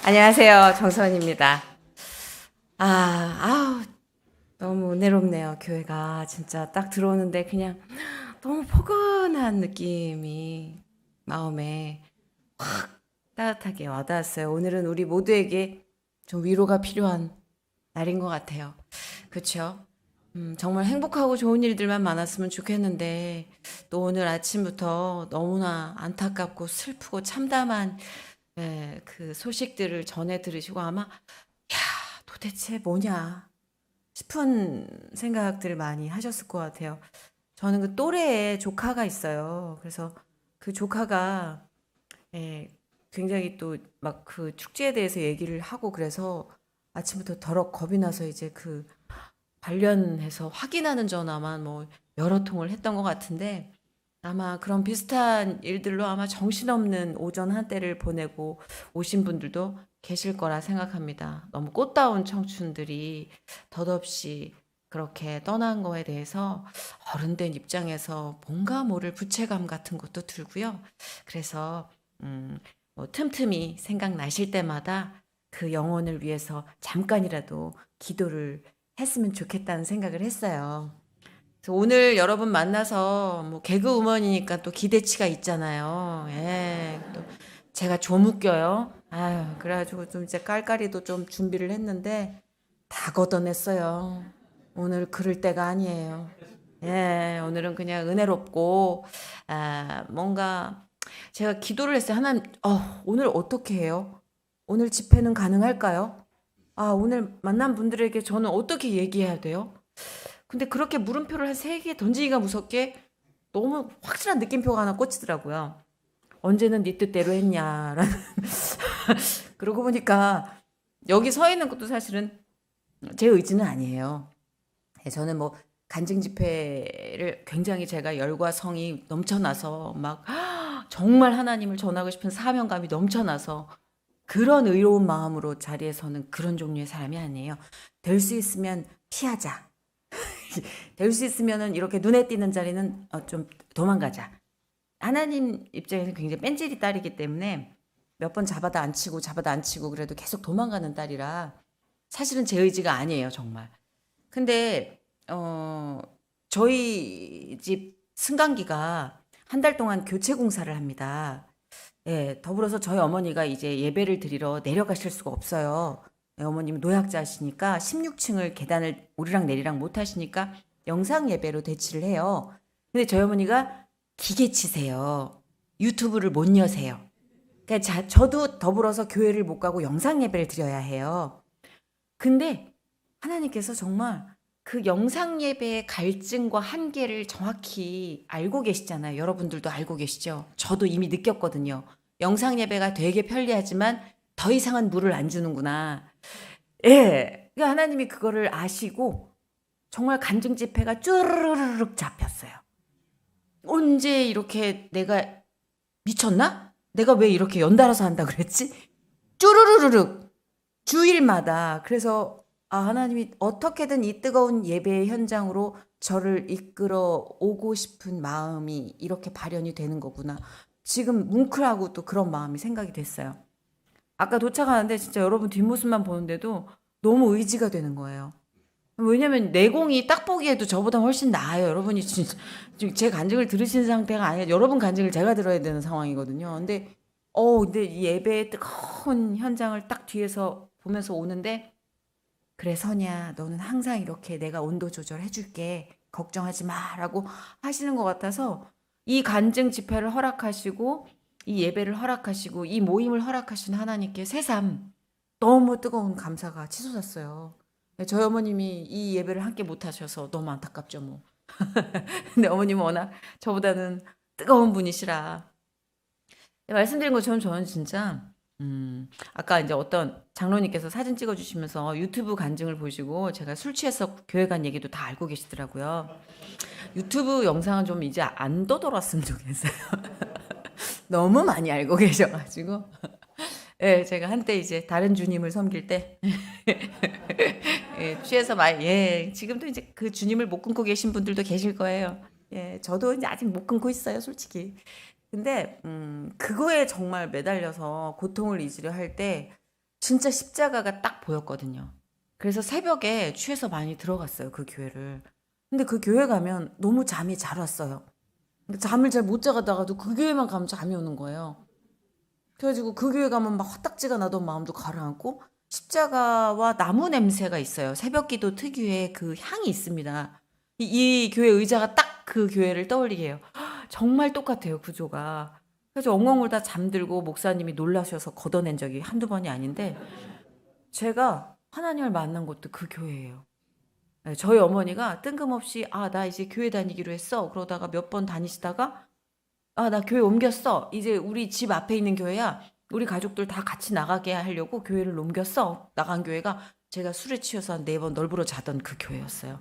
안녕하세요. 정선입니다. 아우, 너무 은혜롭네요. 교회가 진짜 딱 들어오는데 그냥 너무 포근한 느낌이 마음에 따뜻하게 와닿았어요. 오늘은 우리 모두에게 좀 위로가 필요한 날인 것 같아요. 그렇죠? 정말 행복하고 좋은 일들만 많았으면 좋겠는데 또 오늘 아침부터 너무나 안타깝고 슬프고 참담한 그 소식들을 전해 들으시고 아마 야, 도대체 뭐냐 싶은 생각들을 많이 하셨을 것 같아요. 저는 그 또래에 조카가 있어요. 그래서 그 조카가 예, 굉장히 또 막 그 축제에 대해서 얘기를 하고 그래서 아침부터 더럭 겁이 나서 이제 그 관련해서 확인하는 전화만 뭐 여러 통을 했던 것 같은데 아마 그런 비슷한 일들로 아마 정신없는 오전 한때를 보내고 오신 분들도 계실 거라 생각합니다. 너무 꽃다운 청춘들이 덧없이 그렇게 떠난 거에 대해서 어른된 입장에서 뭔가 모를 부채감 같은 것도 들고요. 그래서 뭐 틈틈이 생각나실 때마다 그 영혼을 위해서 잠깐이라도 기도를 했으면 좋겠다는 생각을 했어요. 그래서 오늘 여러분 만나서 뭐 개그우먼이니까 또 기대치가 있잖아요. 예, 또 제가 좀 웃겨요. 아유, 그래가지고 좀 이제 깔깔이도 좀 준비를 했는데 다 걷어냈어요. 오늘 그럴 때가 아니에요. 예, 오늘은 그냥 은혜롭고 뭔가 제가 기도를 했어요. 하나님, 오늘 어떻게 해요? 오늘 집회는 가능할까요? 오늘 만난 분들에게 저는 어떻게 얘기해야 돼요? 근데 그렇게 물음표를 한 세 개 던지기가 무섭게 너무 확실한 느낌표가 하나 꽂히더라고요. 언제는 네 뜻대로 했냐라는. 그러고 보니까 여기 서 있는 것도 사실은 제 의지는 아니에요. 저는 뭐 간증 집회를 굉장히 제가 열과 성이 넘쳐나서 막 정말 하나님을 전하고 싶은 사명감이 넘쳐나서 그런 의로운 마음으로 자리에 서는 그런 종류의 사람이 아니에요. 될 수 있으면 피하자. 될 수 있으면은 이렇게 눈에 띄는 자리는 좀 도망가자. 하나님 입장에서는 굉장히 뺀질이 딸이기 때문에 몇 번 잡아다 안 치고 그래도 계속 도망가는 딸이라 사실은 제 의지가 아니에요, 정말. 근데 저희 집 승강기가 한 달 동안 교체 공사를 합니다. 예, 더불어서 저희 어머니가 이제 예배를 드리러 내려가실 수가 없어요. 예, 어머님 노약자시니까 16층을 계단을 오르락 내리락 못 하시니까 영상 예배로 대치를 해요. 근데 저희 어머니가 기계치세요. 유튜브를 못 여세요. 그러니까 저도 더불어서 교회를 못 가고 영상 예배를 드려야 해요. 근데 하나님께서 정말 그 영상 예배의 갈증과 한계를 정확히 알고 계시잖아요. 여러분들도 알고 계시죠? 저도 이미 느꼈거든요. 영상 예배가 되게 편리하지만 더 이상은 물을 안 주는구나. 예. 그러니까 하나님이 그거를 아시고 정말 간증 집회가 쭈르르륵 잡혔어요. 언제 이렇게 내가 미쳤나? 내가 왜 이렇게 연달아서 한다 그랬지? 쭈르르르륵 주일마다. 그래서 하나님이 어떻게든 이 뜨거운 예배의 현장으로 저를 이끌어 오고 싶은 마음이 이렇게 발현이 되는 거구나. 지금 뭉클하고 또 그런 마음이 생각이 됐어요. 아까 도착하는데 진짜 여러분 뒷모습만 보는데도 너무 의지가 되는 거예요. 왜냐면 내공이 딱 보기에도 저보다 훨씬 나아요. 여러분이 진짜 지금 제 간증을 들으시는 상태가 아니라 여러분 간증을 제가 들어야 되는 상황이거든요. 근데 이 예배의 뜨거운 현장을 딱 뒤에서 보면서 오는데 그래 선이야 너는 항상 이렇게 내가 온도 조절해 줄게 걱정하지 마라고 하시는 것 같아서 이 간증 집회를 허락하시고 이 예배를 허락하시고 이 모임을 허락하신 하나님께 새삼 너무 뜨거운 감사가 치솟았어요. 저희 어머님이 이 예배를 함께 못 하셔서 너무 안타깝죠 뭐. 근데 어머님은 워낙 저보다는 뜨거운 분이시라 말씀드린 것처럼 저는 진짜 아까 이제 어떤 장로님께서 사진 찍어주시면서 유튜브 간증을 보시고 제가 술 취해서 교회 간 얘기도 다 알고 계시더라고요. 유튜브 영상은 좀 이제 안 떠돌았으면 좋겠어요. 너무 많이 알고 계셔가지고. 예, 제가 한때 이제 다른 주님을 섬길 때 예, 취해서 지금도 이제 그 주님을 못 끊고 계신 분들도 계실 거예요. 예, 저도 이제 아직 못 끊고 있어요, 솔직히. 근데 그거에 정말 매달려서 고통을 잊으려 할 때 진짜 십자가가 딱 보였거든요. 그래서 새벽에 취해서 많이 들어갔어요, 그 교회를. 근데 그 교회 가면 너무 잠이 잘 왔어요. 그러니까 잠을 잘 못 자다가도 그 교회만 가면 잠이 오는 거예요. 그래가지고 그 교회 가면 막 화딱지가 나던 마음도 가라앉고 십자가와 나무 냄새가 있어요. 새벽 기도 특유의 그 향이 있습니다. 이 교회 의자가 딱 그 교회를 떠올리게 해요. 정말 똑같아요, 구조가. 그래서 엉엉 울다 잠들고 목사님이 놀라셔서 걷어낸 적이 한두 번이 아닌데 제가 하나님을 만난 것도 그 교회예요. 네, 저희 어머니가 뜬금없이 나 이제 교회 다니기로 했어. 그러다가 몇 번 다니시다가 나 교회 옮겼어. 이제 우리 집 앞에 있는 교회야. 우리 가족들 다 같이 나가게 하려고 교회를 옮겼어. 나간 교회가 제가 술에 취해서 한 4번 널브러 자던 그 교회였어요.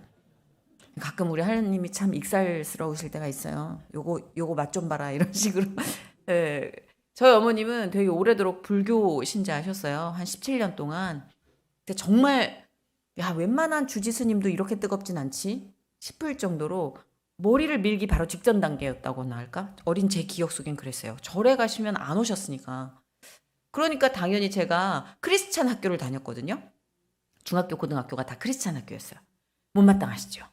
가끔 우리 하나님이 참 익살스러우실 때가 있어요. 요거 맛 좀 봐라 이런 식으로. 예. 저희 어머님은 되게 오래도록 불교 신자하셨어요. 한 17년 동안. 근데 정말 야, 웬만한 주지스님도 이렇게 뜨겁진 않지 싶을 정도로 머리를 밀기 바로 직전 단계였다고나 할까? 어린 제 기억 속엔 그랬어요. 절에 가시면 안 오셨으니까. 그러니까 당연히 제가 크리스찬 학교를 다녔거든요. 중학교, 고등학교가 다 크리스찬 학교였어요. 못마땅하시죠.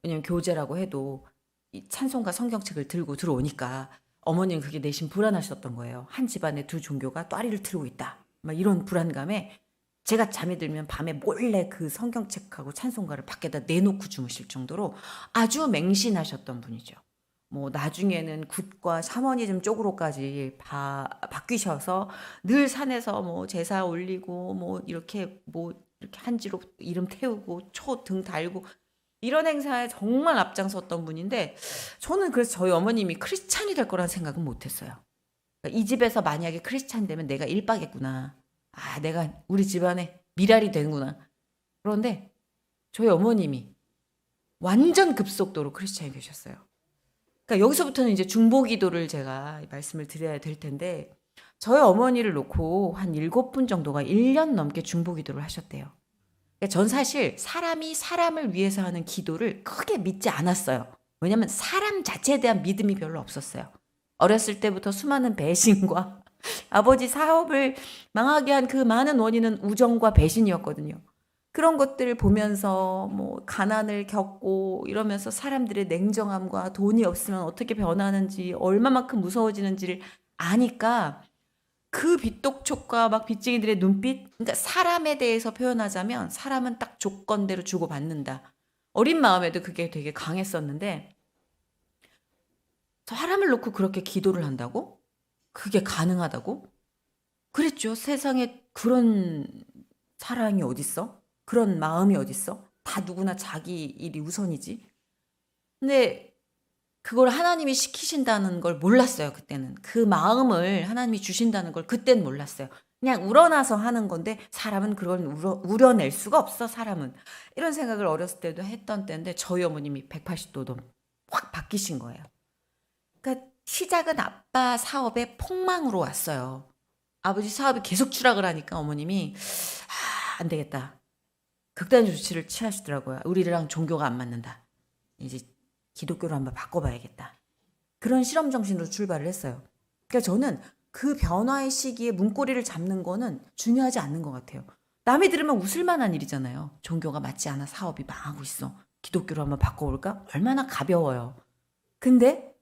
왜냐면 교재라고 해도 이 찬송가 성경책을 들고 들어오니까 어머니는 그게 내심 불안하셨던 거예요. 한 집안에 두 종교가 또아리를 틀고 있다. 막 이런 불안감에 제가 잠이 들면 밤에 몰래 그 성경책하고 찬송가를 밖에다 내놓고 주무실 정도로 아주 맹신하셨던 분이죠. 뭐 나중에는 굿과 샤머니즘 쪽으로까지 바뀌셔서 늘 산에서 뭐 제사 올리고 뭐 이렇게 한지로 이름 태우고 초 등 달고 이런 행사에 정말 앞장섰던 분인데 저는 그래서 저희 어머님이 크리스찬이 될 거란 생각은 못했어요. 그러니까 이 집에서 만약에 크리스찬 되면 내가 일바겠구나. 내가 우리 집안에 미랄이 되는구나. 그런데 저희 어머님이 완전 급속도로 크리스찬이 되셨어요. 그러니까 여기서부터는 이제 중보기도를 제가 말씀을 드려야 될 텐데 저희 어머니를 놓고 한 7분 정도가 1년 넘게 중보기도를 하셨대요. 그러니까 전 사실 사람이 사람을 위해서 하는 기도를 크게 믿지 않았어요. 왜냐하면 사람 자체에 대한 믿음이 별로 없었어요. 어렸을 때부터 수많은 배신과 아버지 사업을 망하게 한 그 많은 원인은 우정과 배신이었거든요. 그런 것들을 보면서 뭐 가난을 겪고 이러면서 사람들의 냉정함과 돈이 없으면 어떻게 변하는지 얼마만큼 무서워지는지를 아니까 그 빚독촉과 막 빚쟁이들의 눈빛, 그러니까 사람에 대해서 표현하자면 사람은 딱 조건대로 주고받는다. 어린 마음에도 그게 되게 강했었는데 사람을 놓고 그렇게 기도를 한다고? 그게 가능하다고? 그랬죠. 세상에 그런 사랑이 어딨어? 그런 마음이 어딨어? 다 누구나 자기 일이 우선이지. 근데 그걸 하나님이 시키신다는 걸 몰랐어요, 그때는. 그 마음을 하나님이 주신다는 걸 그땐 몰랐어요. 그냥 우러나서 하는 건데 사람은 그걸 우려낼 수가 없어, 사람은. 이런 생각을 어렸을 때도 했던 때인데 저희 어머님이 180도도 확 바뀌신 거예요. 그러니까 시작은 아빠 사업의 폭망으로 왔어요. 아버지 사업이 계속 추락을 하니까 어머님이 안 되겠다. 극단 조치를 취하시더라고요. 우리랑 종교가 안 맞는다. 이제 기독교로 한번 바꿔봐야겠다. 그런 실험 정신으로 출발을 했어요. 그러니까 저는 그 변화의 시기에 문고리를 잡는 거는 중요하지 않는 것 같아요. 남이 들으면 웃을 만한 일이잖아요. 종교가 맞지 않아 사업이 망하고 있어. 기독교로 한번 바꿔볼까? 얼마나 가벼워요. 근데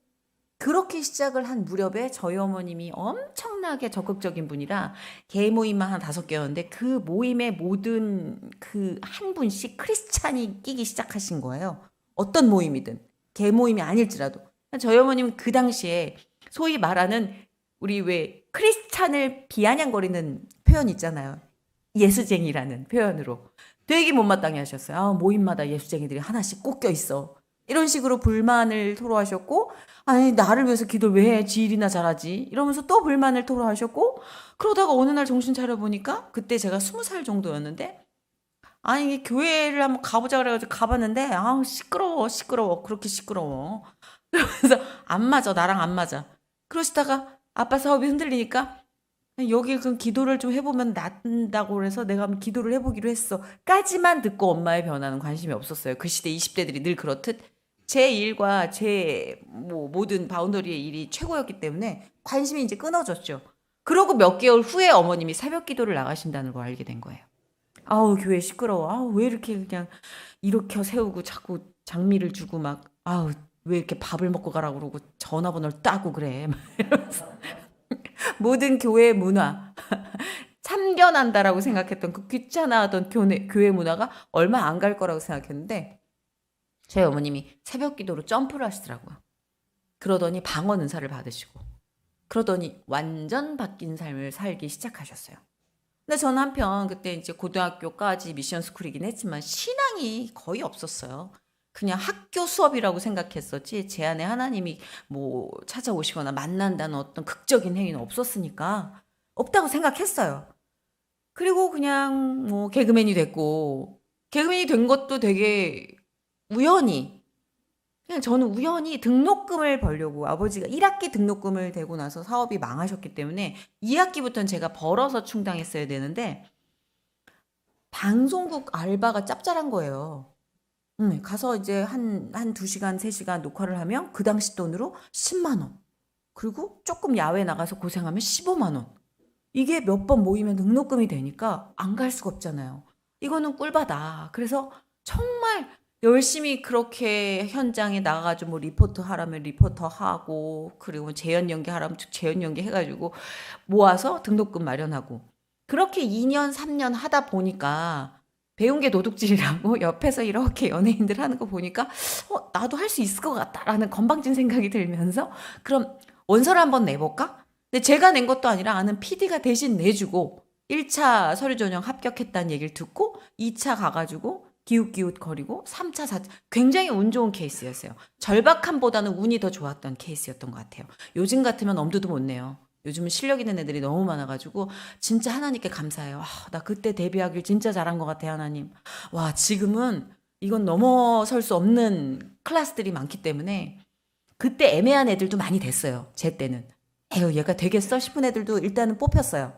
그렇게 시작을 한 무렵에 저희 어머님이 엄청나게 적극적인 분이라 개 모임만 한 5개였는데 그 모임에 모든 그 한 분씩 크리스찬이 끼기 시작하신 거예요. 어떤 모임이든 개 모임이 아닐지라도. 저희 어머님은 그 당시에 소위 말하는 우리 왜 크리스찬을 비아냥거리는 표현 있잖아요. 예수쟁이라는 표현으로 되게 못마땅해 하셨어요. 모임마다 예수쟁이들이 하나씩 꼭 껴있어. 이런 식으로 불만을 토로하셨고 아니 나를 위해서 기도를 왜 해? 지 일이나 잘하지? 이러면서 또 불만을 토로하셨고 그러다가 어느 날 정신 차려보니까 그때 제가 20살 정도였는데 아니 교회를 한번 가보자 그래가지고 가봤는데 시끄러워 그렇게 시끄러워 그래서 안 맞아 나랑 안 맞아 그러시다가 아빠 사업이 흔들리니까 여기 그 기도를 좀 해보면 낫다고 그래서 내가 한번 기도를 해보기로 했어 까지만 듣고 엄마의 변화는 관심이 없었어요. 그 시대 20대들이 늘 그렇듯 제 일과 제 모든 바운더리의 일이 최고였기 때문에 관심이 이제 끊어졌죠. 그러고 몇 개월 후에 어머님이 새벽 기도를 나가신다는 걸 알게 된 거예요. 아우, 교회 시끄러워. 아우, 왜 이렇게 그냥 일으켜 세우고 자꾸 장미를 주고 막, 아우, 왜 이렇게 밥을 먹고 가라고 그러고 전화번호를 따고 그래. 막 이러면서. 모든 교회 문화, 참견한다라고 생각했던 그 귀찮아하던 교회 문화가 얼마 안 갈 거라고 생각했는데, 저희 어머님이 새벽 기도로 점프를 하시더라고요. 그러더니 방언 은사를 받으시고, 그러더니 완전 바뀐 삶을 살기 시작하셨어요. 근데 저는 한편 그때 이제 고등학교까지 미션 스쿨이긴 했지만 신앙이 거의 없었어요. 그냥 학교 수업이라고 생각했었지 제 안에 하나님이 뭐 찾아오시거나 만난다는 어떤 극적인 행위는 없었으니까 없다고 생각했어요. 그리고 그냥 뭐 개그맨이 됐고 개그맨이 된 것도 되게 우연히 그냥 저는 우연히 등록금을 벌려고 아버지가 1학기 등록금을 대고 나서 사업이 망하셨기 때문에 2학기부터는 제가 벌어서 충당했어야 되는데 방송국 알바가 짭짤한 거예요. 가서 이제 한 2시간, 3시간 녹화를 하면 그 당시 돈으로 10만 원. 그리고 조금 야외 나가서 고생하면 15만 원. 이게 몇 번 모이면 등록금이 되니까 안 갈 수가 없잖아요. 이거는 꿀바다. 그래서 정말 열심히 그렇게 현장에 나가가지고 뭐 리포터 하라면 리포터 하고 그리고 재연 연기 하라면 재연 연기 해가지고 모아서 등록금 마련하고 그렇게 2년, 3년 하다 보니까 배운 게 도둑질이라고 옆에서 이렇게 연예인들 하는 거 보니까 나도 할 수 있을 것 같다라는 건방진 생각이 들면서 그럼 원서를 한번 내볼까? 근데 제가 낸 것도 아니라 아는 PD가 대신 내주고 1차 서류 전형 합격했다는 얘기를 듣고 2차 가가지고 기웃기웃거리고 3차, 4차 굉장히 운 좋은 케이스였어요. 절박함보다는 운이 더 좋았던 케이스였던 것 같아요. 요즘 같으면 엄두도 못 내요. 요즘은 실력 있는 애들이 너무 많아가지고 진짜 하나님께 감사해요. 나 그때 데뷔하길 진짜 잘한 것 같아요, 하나님. 와, 지금은 이건 넘어설 수 없는 클래스들이 많기 때문에 그때 애매한 애들도 많이 됐어요. 제 때는. 에휴, 얘가 되겠어 싶은 애들도 일단은 뽑혔어요.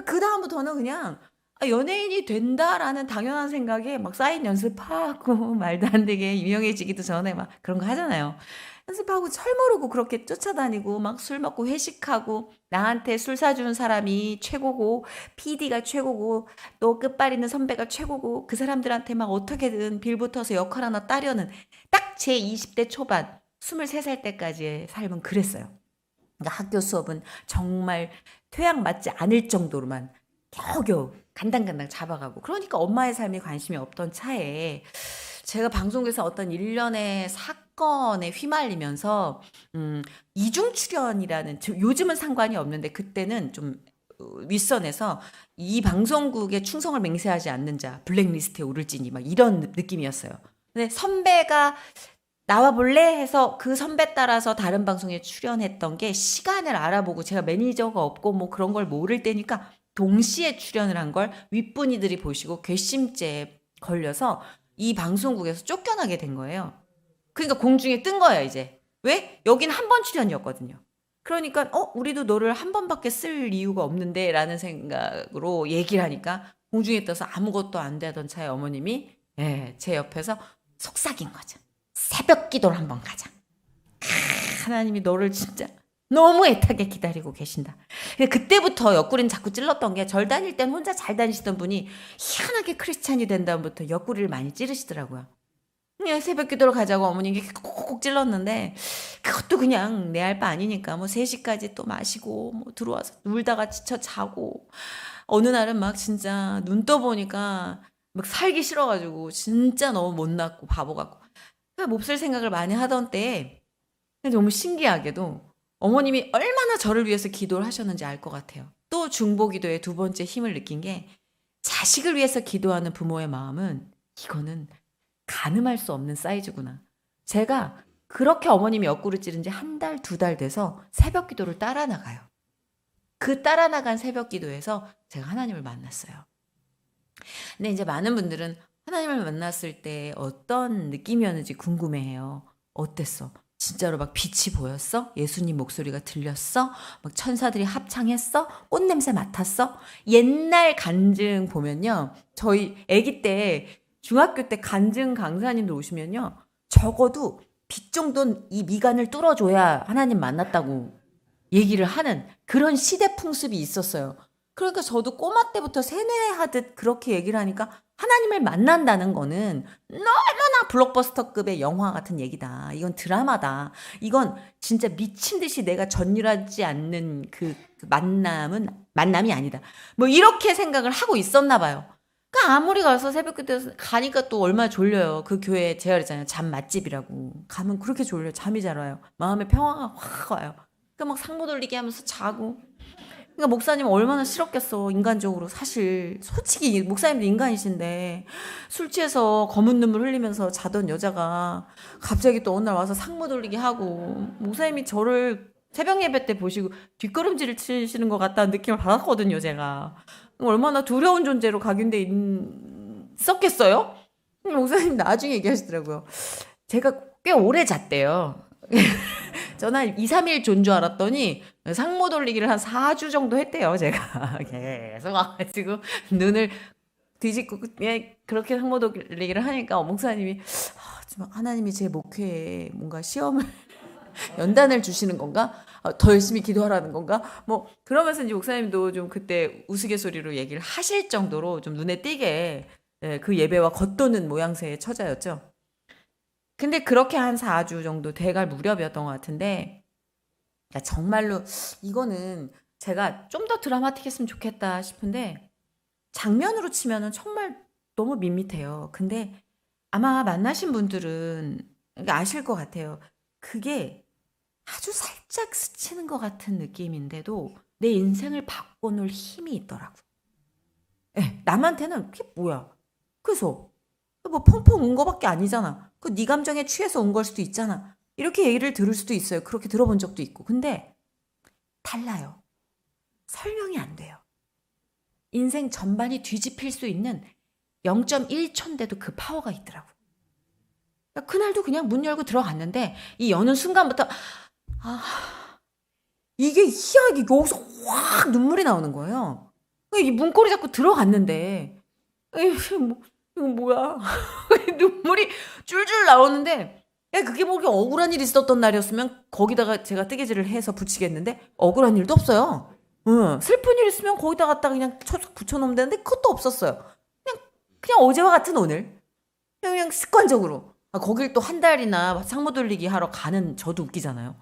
그 다음부터는 그냥 연예인이 된다라는 당연한 생각에 막 사인 연습하고 말도 안 되게 유명해지기도 전에 막 그런 거 하잖아요. 연습하고 철모르고 그렇게 쫓아다니고 막 술 먹고 회식하고 나한테 술 사주는 사람이 최고고 PD가 최고고 또 끝발 있는 선배가 최고고 그 사람들한테 막 어떻게든 빌붙어서 역할 하나 따려는 딱 제 20대 초반 23살 때까지의 삶은 그랬어요. 그러니까 학교 수업은 정말 퇴학 맞지 않을 정도로만 겨우겨우 간당간당 잡아가고 그러니까 엄마의 삶에 관심이 없던 차에 제가 방송에서 어떤 일련의 사건에 휘말리면서 이중 출연이라는 요즘은 상관이 없는데 그때는 좀 윗선에서 이 방송국에 충성을 맹세하지 않는 자 블랙리스트에 오를지니 막 이런 느낌이었어요. 근데 선배가 나와 볼래? 해서 그 선배 따라서 다른 방송에 출연했던 게 시간을 알아보고 제가 매니저가 없고 뭐 그런 걸 모를 때니까 동시에 출연을 한 걸 윗분이들이 보시고 괘씸죄에 걸려서 이 방송국에서 쫓겨나게 된 거예요. 그러니까 공중에 뜬 거예요, 이제. 왜? 여긴 한 번 출연이었거든요. 그러니까 우리도 너를 한 번밖에 쓸 이유가 없는데 라는 생각으로 얘기를 하니까 공중에 떠서 아무것도 안 되던 차에 어머님이 제 옆에서 속삭인 거죠. 새벽 기도를 한번 가자. 하나님이 너를 진짜 너무 애타게 기다리고 계신다. 그때부터 옆구리는 자꾸 찔렀던 게 절 다닐 땐 혼자 잘 다니시던 분이 희한하게 크리스찬이 된 다음부터 옆구리를 많이 찌르시더라고요. 그냥 새벽 기도로 가자고 어머님이 콕콕 찔렀는데 그것도 그냥 내 할 바 아니니까 뭐 3시까지 또 마시고 뭐 들어와서 울다가 지쳐 자고 어느 날은 막 진짜 눈 떠보니까 막 살기 싫어가지고 진짜 너무 못났고 바보 같고 몹쓸 생각을 많이 하던 때에 너무 신기하게도 어머님이 얼마나 저를 위해서 기도를 하셨는지 알 것 같아요. 또 중보기도의 두 번째 힘을 느낀 게 자식을 위해서 기도하는 부모의 마음은 이거는 가늠할 수 없는 사이즈구나. 제가 그렇게 어머님이 옆구리 찌른 지 한 달, 2달 돼서 새벽 기도를 따라 나가요. 그 따라 나간 새벽 기도에서 제가 하나님을 만났어요. 근데 이제 많은 분들은 하나님을 만났을 때 어떤 느낌이었는지 궁금해해요. 어땠어? 진짜로 막 빛이 보였어? 예수님 목소리가 들렸어? 막 천사들이 합창했어? 꽃냄새 맡았어? 옛날 간증 보면요. 저희 아기 때 중학교 때 간증 강사님들 오시면요. 적어도 빛 정도는 이 미간을 뚫어줘야 하나님 만났다고 얘기를 하는 그런 시대 풍습이 있었어요. 그러니까 저도 꼬마 때부터 세뇌하듯 그렇게 얘기를 하니까 하나님을 만난다는 거는 너무나 블록버스터급의 영화 같은 얘기다. 이건 드라마다. 이건 진짜 미친 듯이 내가 전율하지 않는 그 만남이 아니다. 뭐 이렇게 생각을 하고 있었나 봐요. 그러니까 아무리 가서 새벽기도 가니까 또 얼마나 졸려요. 그 교회 제가 그랬잖아요. 잠 맛집이라고. 가면 그렇게 졸려요. 잠이 잘 와요. 마음의 평화가 확 와요. 그러니까 막 상모 돌리기 하면서 자고. 그러니까 목사님 얼마나 싫었겠어. 인간적으로. 사실 솔직히 목사님도 인간이신데 술 취해서 검은 눈물 흘리면서 자던 여자가 갑자기 또 어느 날 와서 상모 돌리기 하고 목사님이 저를 새벽 예배 때 보시고 뒷걸음질을 치시는 것 같다는 느낌을 받았거든요, 제가. 얼마나 두려운 존재로 각인돼 있었겠어요? 목사님 나중에 얘기하시더라고요. 제가 꽤 오래 잤대요. 저는 한 2, 3일 존 줄 알았더니 상모 돌리기를 한 4주 정도 했대요, 제가. 계속 와가지고 눈을 뒤집고 예, 그렇게 상모 돌리기를 하니까 목사님이 좀 하나님이 제 목회에 뭔가 시험을 연단을 주시는 건가? 더 열심히 기도하라는 건가? 뭐 그러면서 이제 목사님도 좀 그때 우스갯소리로 얘기를 하실 정도로 좀 눈에 띄게 예, 그 예배와 겉도는 모양새의 처자였죠. 근데 그렇게 한 4주 정도 돼갈 무렵이었던 것 같은데 야, 정말로 이거는 제가 좀 더 드라마틱했으면 좋겠다 싶은데 장면으로 치면은 정말 너무 밋밋해요. 근데 아마 만나신 분들은 아실 것 같아요. 그게 아주 살짝 스치는 것 같은 느낌인데도 내 인생을 바꿔놓을 힘이 있더라고. 예, 남한테는 그게 뭐야? 그래서 뭐 펑펑 운 거밖에 아니잖아. 그 네 감정에 취해서 온 걸 수도 있잖아. 이렇게 얘기를 들을 수도 있어요. 그렇게 들어본 적도 있고. 근데 달라요. 설명이 안 돼요. 인생 전반이 뒤집힐 수 있는 0.1초인데도 그 파워가 있더라고. 그러니까 그날도 그냥 문 열고 들어갔는데 이 여는 순간부터 아 이게 희한하게 여기서 확 눈물이 나오는 거예요. 이 문고리 잡고 들어갔는데 이거 뭐야? 눈물이 줄줄 나오는데 그게 뭐 이렇게 억울한 일이 있었던 날이었으면 거기다가 제가 뜨개질을 해서 붙이겠는데 억울한 일도 없어요. 응, 슬픈 일 있으면 거기다 갖다 그냥 붙여놓으면 되는데 그것도 없었어요. 그냥 어제와 같은 오늘. 그냥 습관적으로. 거길 또 한 달이나 상모 돌리기 하러 가는 저도 웃기잖아요.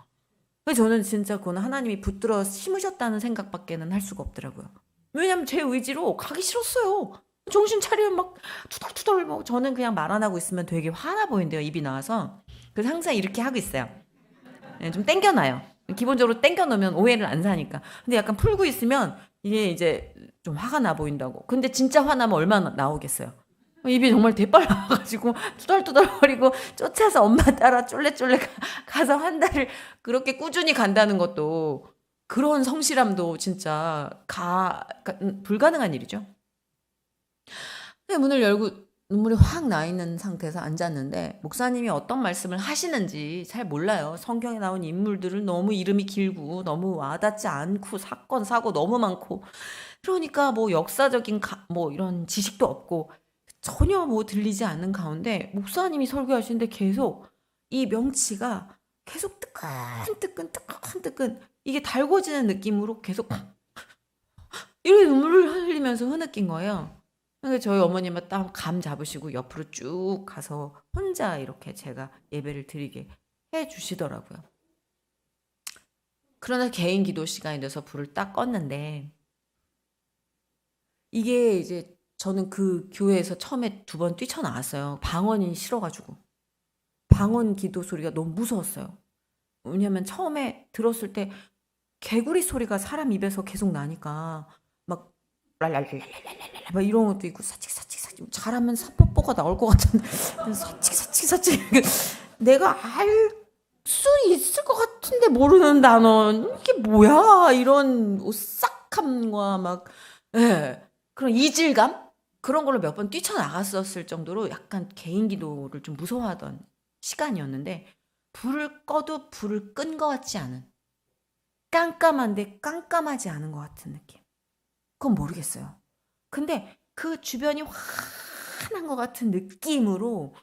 그래서 저는 진짜 그건 하나님이 붙들어 심으셨다는 생각밖에는 할 수가 없더라고요. 왜냐면 제 의지로 가기 싫었어요. 정신 차리면 막 투덜투덜 뭐 저는 그냥 말 안 하고 있으면 되게 화나 보인대요. 입이 나와서. 그래서 항상 이렇게 하고 있어요. 예, 좀 땡겨놔요. 기본적으로 땡겨놓으면 오해를 안 사니까. 근데 약간 풀고 있으면 이게 이제 좀 화가 나 보인다고. 근데 진짜 화나면 얼마나 나오겠어요. 입이 정말 대빨라가지고 투덜투덜거리고 쫓아서 엄마 따라 쫄래쫄래 가서 한 달을 그렇게 꾸준히 간다는 것도 그런 성실함도 진짜 불가능한 일이죠. 근데 문을 열고 눈물이 확 나 있는 상태에서 앉았는데 목사님이 어떤 말씀을 하시는지 잘 몰라요. 성경에 나온 인물들은 너무 이름이 길고 너무 와닿지 않고 사건 사고 너무 많고 그러니까 뭐 역사적인 뭐 이런 지식도 없고 전혀 뭐 들리지 않는 가운데 목사님이 설교하시는데 계속 이 명치가 계속 뜨끈뜨끈 이게 달궈지는 느낌으로 계속 이렇게 눈물을 흘리면서 흐느낀 거예요. 그래서 저희 어머님은 딱 감 잡으시고 옆으로 쭉 가서 혼자 이렇게 제가 예배를 드리게 해 주시더라고요. 그러나 개인 기도 시간이 돼서 불을 딱 껐는데 이게 이제 저는 그 교회에서 처음에 2번 뛰쳐나왔어요. 방언이 싫어가지고. 방언 기도 소리가 너무 무서웠어요. 왜냐면 처음에 들었을 때 개구리 소리가 사람 입에서 계속 나니까 막 랄랄랄랄랄랄랄 막 이런 것도 있고 사칙사칙사칙 잘하면 사뽀뽀가 나올 것 같은데 사칙사칙사칙 내가 알 수 있을 것 같은데 모르는 단어 이게 뭐야 이런 오싹함과 막 예, 그런 이질감 그런 걸로 몇 번 뛰쳐나갔었을 정도로 약간 개인 기도를 좀 무서워하던 시간이었는데 불을 꺼도 불을 끈 것 같지 않은 깜깜한데 깜깜하지 않은 것 같은 느낌. 그건 모르겠어요. 근데 그 주변이 환한 것 같은 느낌으로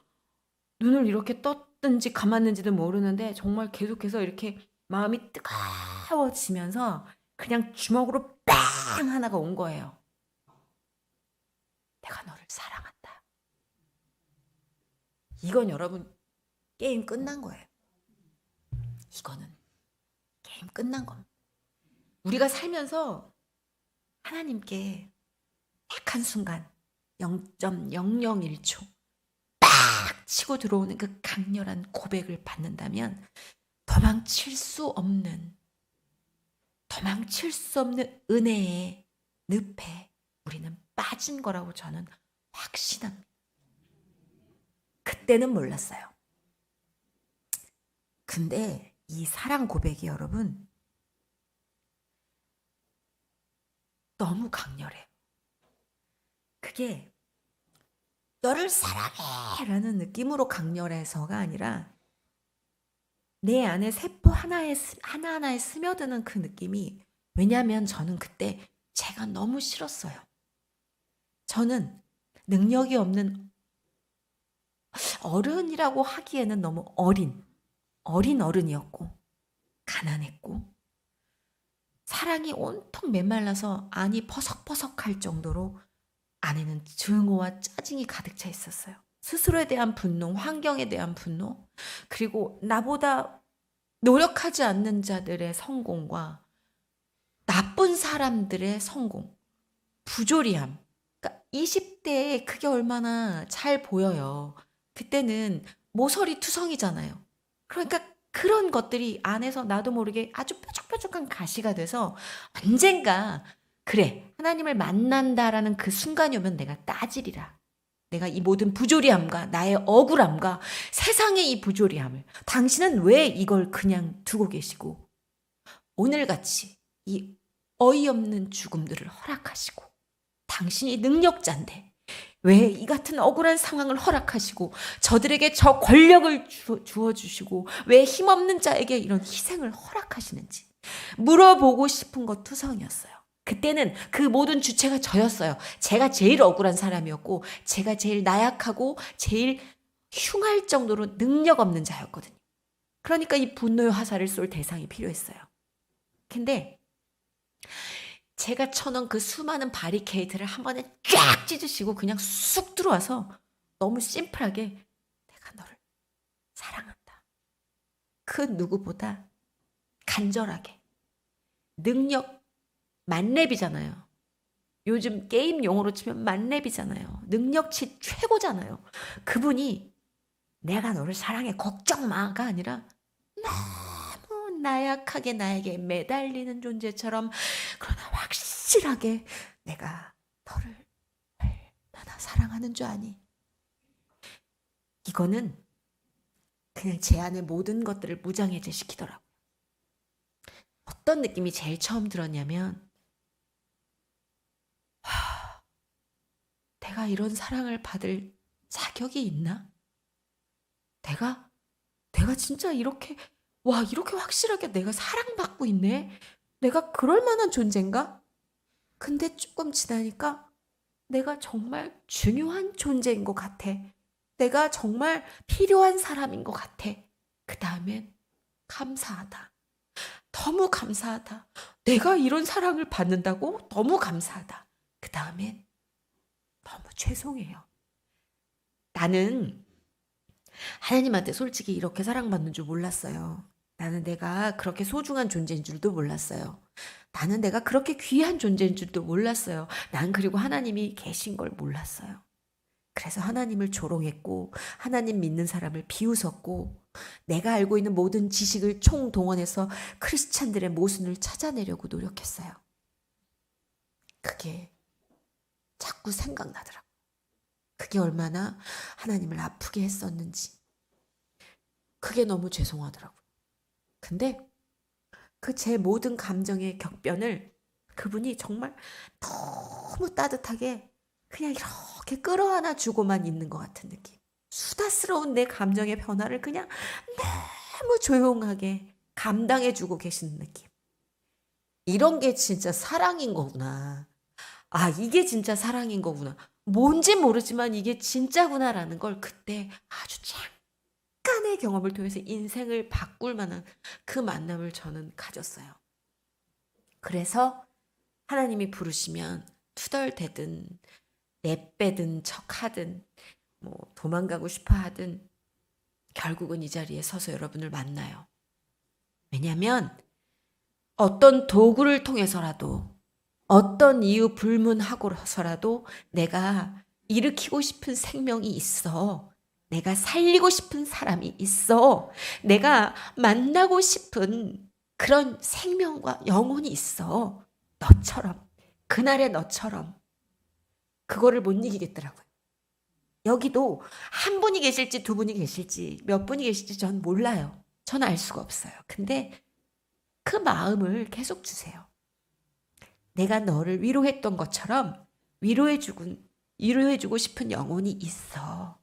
눈을 이렇게 떴든지 감았는지도 모르는데 정말 계속해서 이렇게 마음이 차가워지면서 그냥 주먹으로 빵 하나가 온 거예요. 내가 너를 사랑한다. 이건 여러분 게임 끝난 거예요. 이거는 게임 끝난 겁니다. 우리가 살면서 하나님께 딱 한순간 0.001초 딱 치고 들어오는 그 강렬한 고백을 받는다면 도망칠 수 없는 은혜의 늪에 우리는 빠진 거라고 저는 확신합니다. 그때는 몰랐어요. 근데 이 사랑 고백이 여러분 너무 강렬해요. 그게 너를 사랑해 라는 느낌으로 강렬해서가 아니라 내 안에 세포 하나하나에 스며드는 그 느낌이, 왜냐하면 저는 그때 제가 너무 싫었어요. 저는 능력이 없는 어른이라고 하기에는 너무 어린 어른이었고 가난했고 사랑이 온통 메말라서 안이 퍼석퍼석할 정도로 안에는 증오와 짜증이 가득 차 있었어요. 스스로에 대한 분노, 환경에 대한 분노, 그리고 나보다 노력하지 않는 자들의 성공과 나쁜 사람들의 성공, 부조리함. 그러니까 20대에 그게 얼마나 잘 보여요. 그때는 모서리 투성이잖아요. 그러니까 그런 것들이 안에서 나도 모르게 아주 뾰족뾰족한 가시가 돼서 언젠가 그래, 하나님을 만난다라는 그 순간이 오면 내가 따지리라. 내가 이 모든 부조리함과 나의 억울함과 세상의 이 부조리함을, 당신은 왜 이걸 그냥 두고 계시고 오늘같이 이 어이없는 죽음들을 허락하시고, 당신이 능력자인데 왜 이 같은 억울한 상황을 허락하시고 저들에게 저 권력을 주어주시고 왜 힘없는 자에게 이런 희생을 허락하시는지 물어보고 싶은 것 투성이었어요. 그때는 그 모든 주체가 저였어요. 제가 제일 억울한 사람이었고 제가 제일 나약하고 제일 흉할 정도로 능력 없는 자였거든요. 그러니까 이 분노의 화살을 쏠 대상이 필요했어요. 근데 제가 쳐놓은 그 수많은 바리케이트를 한 번에 쫙 찢으시고 그냥 쑥 들어와서 너무 심플하게 내가 너를 사랑한다. 그 누구보다 간절하게, 능력 만렙이잖아요. 요즘 게임 용어로 치면 만렙이잖아요. 능력치 최고잖아요. 그분이 내가 너를 사랑해 걱정 마가 아니라 너무 나약하게 나에게 매달리는 존재처럼, 그러나 확실하게 내가 너를 얼마나 사랑하는 줄 아니? 이거는 그냥 제 안의 모든 것들을 무장해제시키더라고요. 어떤 느낌이 제일 처음 들었냐면, 내가 이런 사랑을 받을 자격이 있나? 내가 진짜 이렇게 확실하게 내가 사랑받고 있네? 내가 그럴 만한 존재인가? 근데 조금 지나니까 내가 정말 중요한 존재인 것 같아. 내가 정말 필요한 사람인 것 같아. 그 다음엔 감사하다. 너무 감사하다. 내가 이런 사랑을 받는다고? 너무 감사하다. 그 다음엔 너무 죄송해요. 나는 하나님한테 솔직히 이렇게 사랑받는 줄 몰랐어요. 나는 내가 그렇게 소중한 존재인 줄도 몰랐어요. 나는 내가 그렇게 귀한 존재인 줄도 몰랐어요. 난 그리고 하나님이 계신 걸 몰랐어요. 그래서 하나님을 조롱했고 하나님 믿는 사람을 비웃었고 내가 알고 있는 모든 지식을 총동원해서 크리스찬들의 모순을 찾아내려고 노력했어요. 그게 자꾸 생각나더라고요. 그게 얼마나 하나님을 아프게 했었는지. 그게 너무 죄송하더라고요. 근데 그 제 모든 감정의 격변을 그분이 정말 너무 따뜻하게 그냥 이렇게 끌어안아 주고만 있는 것 같은 느낌. 수다스러운 내 감정의 변화를 그냥 너무 조용하게 감당해 주고 계시는 느낌. 이런 게 진짜 사랑인 거구나. 아, 이게 진짜 사랑인 거구나. 뭔지 모르지만 이게 진짜구나라는 걸 그때 아주 잠깐의 경험을 통해서 인생을 바꿀 만한 그 만남을 저는 가졌어요. 그래서 하나님이 부르시면 투덜대든 내빼든 척하든 뭐 도망가고 싶어 하든 결국은 이 자리에 서서 여러분을 만나요. 왜냐하면 어떤 도구를 통해서라도 어떤 이유 불문하고서라도 내가 일으키고 싶은 생명이 있어. 내가 살리고 싶은 사람이 있어. 내가 만나고 싶은 그런 생명과 영혼이 있어. 너처럼. 그날의 너처럼. 그거를 못 이기겠더라고요. 여기도 한 분이 계실지 두 분이 계실지 몇 분이 계실지 전 몰라요. 전 알 수가 없어요. 근데 그 마음을 계속 주세요. 내가 너를 위로했던 것처럼 위로해주고 싶은 영혼이 있어.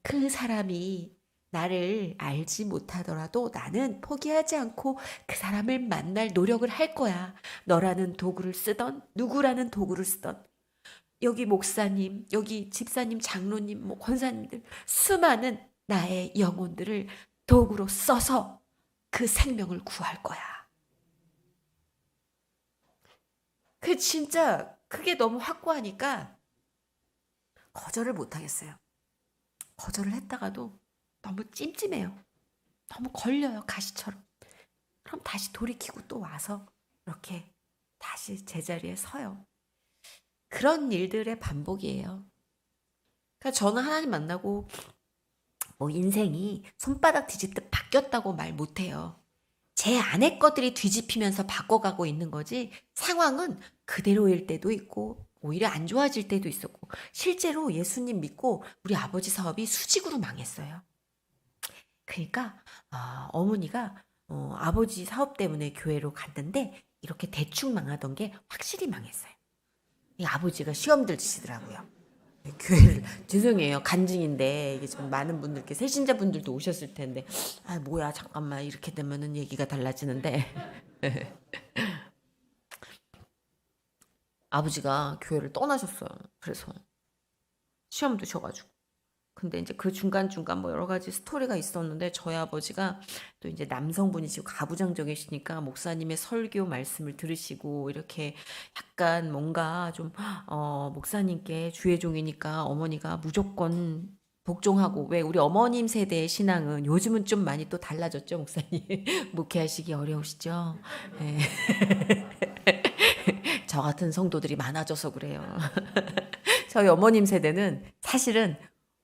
그 사람이 나를 알지 못하더라도 나는 포기하지 않고 그 사람을 만날 노력을 할 거야. 너라는 도구를 쓰던 누구라는 도구를 쓰던 여기 목사님, 여기 집사님, 장로님, 뭐 권사님들 수많은 나의 영혼들을 도구로 써서 그 생명을 구할 거야. 그 진짜 그게 너무 확고하니까 거절을 못 하겠어요. 거절을 했다가도 너무 찜찜해요. 너무 걸려요, 가시처럼. 그럼 다시 돌이키고 또 와서 이렇게 다시 제자리에 서요. 그런 일들의 반복이에요. 그러니까 저는 하나님 만나고 뭐 인생이 손바닥 뒤집듯 바뀌었다고 말 못해요. 제 안의 것들이 뒤집히면서 바꿔가고 있는 거지 상황은 그대로일 때도 있고 오히려 안 좋아질 때도 있었고 실제로 예수님 믿고 우리 아버지 사업이 수직으로 망했어요. 그러니까 어머니가 아버지 사업 때문에 교회로 갔는데 이렇게 대충 망하던 게 확실히 망했어요. 이 아버지가 시험 들으시더라고요. 교회를 죄송해요. 간증인데 이게 좀 많은 분들께 세신자분들도 오셨을 텐데 뭐야 잠깐만 이렇게 되면은 얘기가 달라지는데 아버지가 교회를 떠나셨어요. 그래서 시험 드셔가지고 근데 이제 그 중간중간 뭐 여러 가지 스토리가 있었는데 저희 아버지가 또 이제 남성분이시고 가부장적이시니까 목사님의 설교 말씀을 들으시고 이렇게 약간 뭔가 좀 목사님께 주의 종이니까 어머니가 무조건 복종하고 왜 우리 어머님 세대의 신앙은 요즘은 좀 많이 또 달라졌죠 목사님 목회하시기 어려우시죠? 네. 저 같은 성도들이 많아져서 그래요. 저희 어머님 세대는 사실은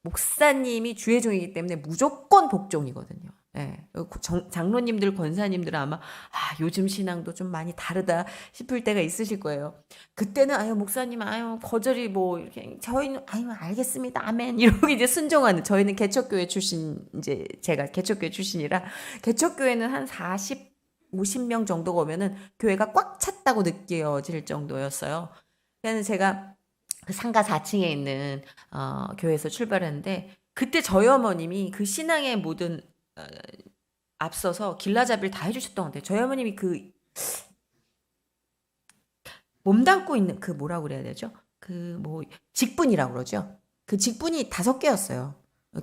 목사님이 주의 종이기 때문에 무조건 복종이거든요. 예. 장로님들, 권사님들은 아마 요즘 신앙도 좀 많이 다르다 싶을 때가 있으실 거예요. 그때는 목사님 거절이 뭐 이렇게 저희는 알겠습니다. 아멘. 이러고 이제 순종하는 저희는 개척교회 출신 이제 제가 개척교회 출신이라 개척교회는 한 40, 50명 정도가 오면은 교회가 꽉 찼다고 느껴질 정도였어요. 그래서 제가 그 상가 4층에 있는 교회에서 출발했는데 그때 저희 어머님이 그 신앙의 모든 앞서서 길라잡이를 다 해주셨던 것 같아요. 저희 어머님이 그 몸담고 있는 그 뭐라고 그래야 되죠? 그 뭐 직분이라고 그러죠. 그 직분이 5개였어요.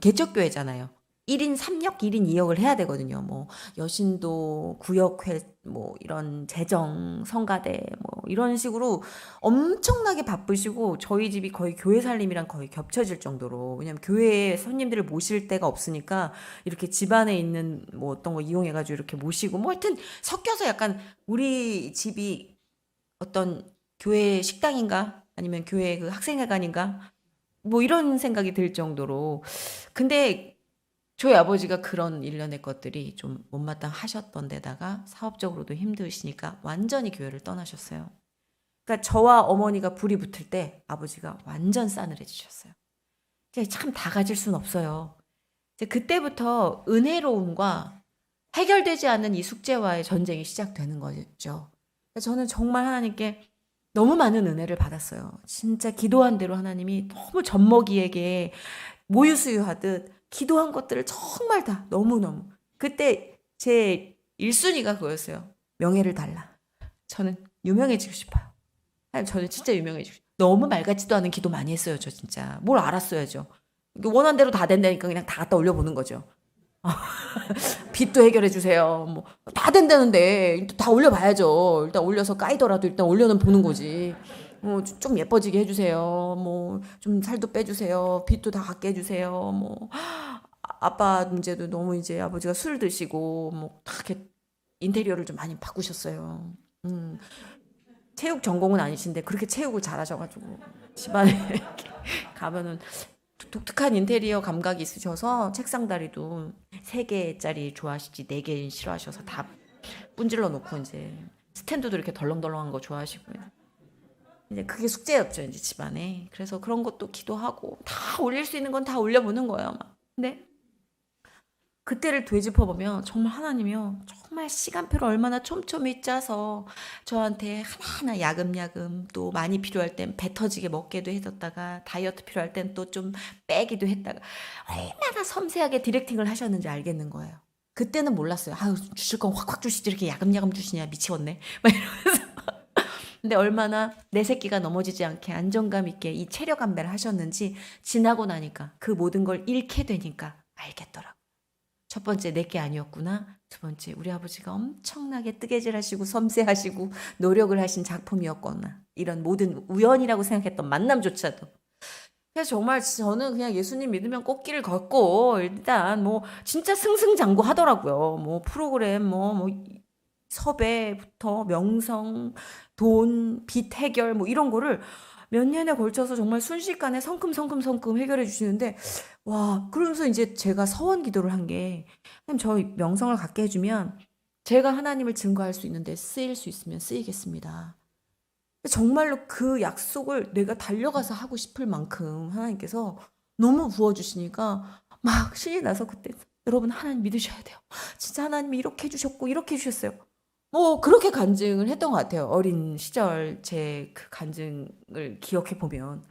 개척교회잖아요. 1인 3역, 1인 2역을 해야 되거든요. 뭐 여신도 구역회 뭐 이런 재정 성가대 뭐 이런 식으로 엄청나게 바쁘시고 저희 집이 거의 교회 살림이랑 거의 겹쳐질 정도로 왜냐면 교회에 손님들을 모실 데가 없으니까 이렇게 집안에 있는 뭐 어떤 거 이용해 가지고 이렇게 모시고 뭐 하여튼 섞여서 약간 우리 집이 어떤 교회 식당인가 아니면 교회 그 학생회관인가 뭐 이런 생각이 들 정도로 근데 저희 아버지가 그런 일련의 것들이 좀 못마땅하셨던 데다가 사업적으로도 힘드시니까 완전히 교회를 떠나셨어요. 그러니까 저와 어머니가 불이 붙을 때 아버지가 완전 싸늘해지셨어요. 참 다 가질 수는 없어요. 이제 그때부터 은혜로움과 해결되지 않은 이 숙제와의 전쟁이 시작되는 거죠. 저는 정말 하나님께 너무 많은 은혜를 받았어요. 진짜 기도한 대로 하나님이 너무 젖먹이에게 모유수유하듯 기도한 것들을 정말 다 너무너무 그때 제 1순위가 그거였어요. 명예를 달라. 저는 유명해지고 싶어요. 저는 진짜 유명해지고 싶어요. 너무 말 같지도 않은 기도 많이 했어요. 저 진짜. 뭘 알았어야죠. 원한 대로 다 된다니까 그냥 다 갖다 올려보는 거죠. 빚도 해결해 주세요. 뭐 다 된다는데 일단 다 올려봐야죠. 일단 올려서 까이더라도 일단 올려는 보는 거지. 좀 예뻐지게 해주세요. 뭐 좀 살도 빼주세요. 빚도 다 갚게 해주세요. 뭐 아빠 문제도 너무 이제 아버지가 술 드시고 뭐 다 이렇게 인테리어를 좀 많이 바꾸셨어요. 음, 체육 전공은 아니신데 그렇게 체육을 잘하셔가지고 집안에 이렇게 가면은 독특한 인테리어 감각이 있으셔서 책상 다리도 3개짜리 좋아하시지 4개 싫어하셔서 다 분질러 놓고 이제 스탠드도 이렇게 덜렁덜렁한 거 좋아하시고 이제 그게 숙제였죠 이제 집안에. 그래서 그런 것도 기도하고 다 올릴 수 있는 건 다 올려보는 거예요 막. 근데 그때를 되짚어 보면 정말 하나님이요 정말 시간표를 얼마나 촘촘히 짜서 저한테 하나하나 야금야금 또 많이 필요할 땐 배 터지게 먹게도 해줬다가 다이어트 필요할 땐 또 좀 빼기도 했다가 얼마나 섬세하게 디렉팅을 하셨는지 알겠는 거예요. 그때는 몰랐어요. 아유 주실 건 확확 주시지 이렇게 야금야금 주시냐 미치겠네 막 이러면서. 근데 얼마나 내 새끼가 넘어지지 않게 안정감 있게 이 체력 안배를 하셨는지 지나고 나니까 그 모든 걸 잃게 되니까 알겠더라고. 첫 번째 내게 아니었구나. 두 번째 우리 아버지가 엄청나게 뜨개질하시고 섬세하시고 노력을 하신 작품이었구나. 이런 모든 우연이라고 생각했던 만남조차도. 그래서 정말 저는 그냥 예수님 믿으면 꽃길을 걷고 일단 뭐 진짜 승승장구 하더라고요. 뭐 프로그램 뭐 섭외부터 명성, 돈, 빚 해결 뭐 이런 거를 몇 년에 걸쳐서 정말 순식간에 성큼성큼성큼 해결해 주시는데 와 그러면서 이제 제가 서원 기도를 한 게 하나님 저 명성을 갖게 해주면 제가 하나님을 증거할 수 있는데 쓰일 수 있으면 쓰이겠습니다. 정말로 그 약속을 내가 달려가서 하고 싶을 만큼 하나님께서 너무 부어주시니까 막 신이 나서 그때 여러분 하나님 믿으셔야 돼요. 진짜 하나님이 이렇게 해주셨고 이렇게 해주셨어요. 뭐 그렇게 간증을 했던 것 같아요. 어린 시절 제 그 간증을 기억해 보면.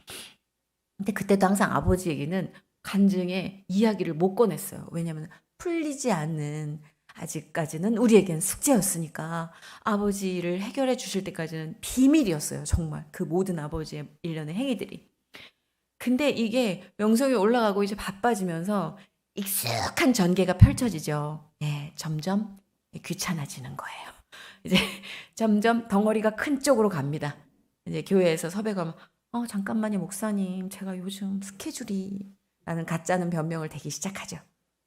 근데 그때도 항상 아버지 얘기는 간증에 이야기를 못 꺼냈어요. 왜냐하면 풀리지 않는 아직까지는 우리에겐 숙제였으니까 아버지를 해결해 주실 때까지는 비밀이었어요. 정말 그 모든 아버지의 일련의 행위들이. 근데 이게 명성이 올라가고 이제 바빠지면서 익숙한 전개가 펼쳐지죠. 예, 점점 귀찮아지는 거예요. 이제 점점 덩어리가 큰 쪽으로 갑니다. 이제 교회에서 섭외가 오면 잠깐만요 목사님 제가 요즘 스케줄이 라는 가짜는 변명을 대기 시작하죠.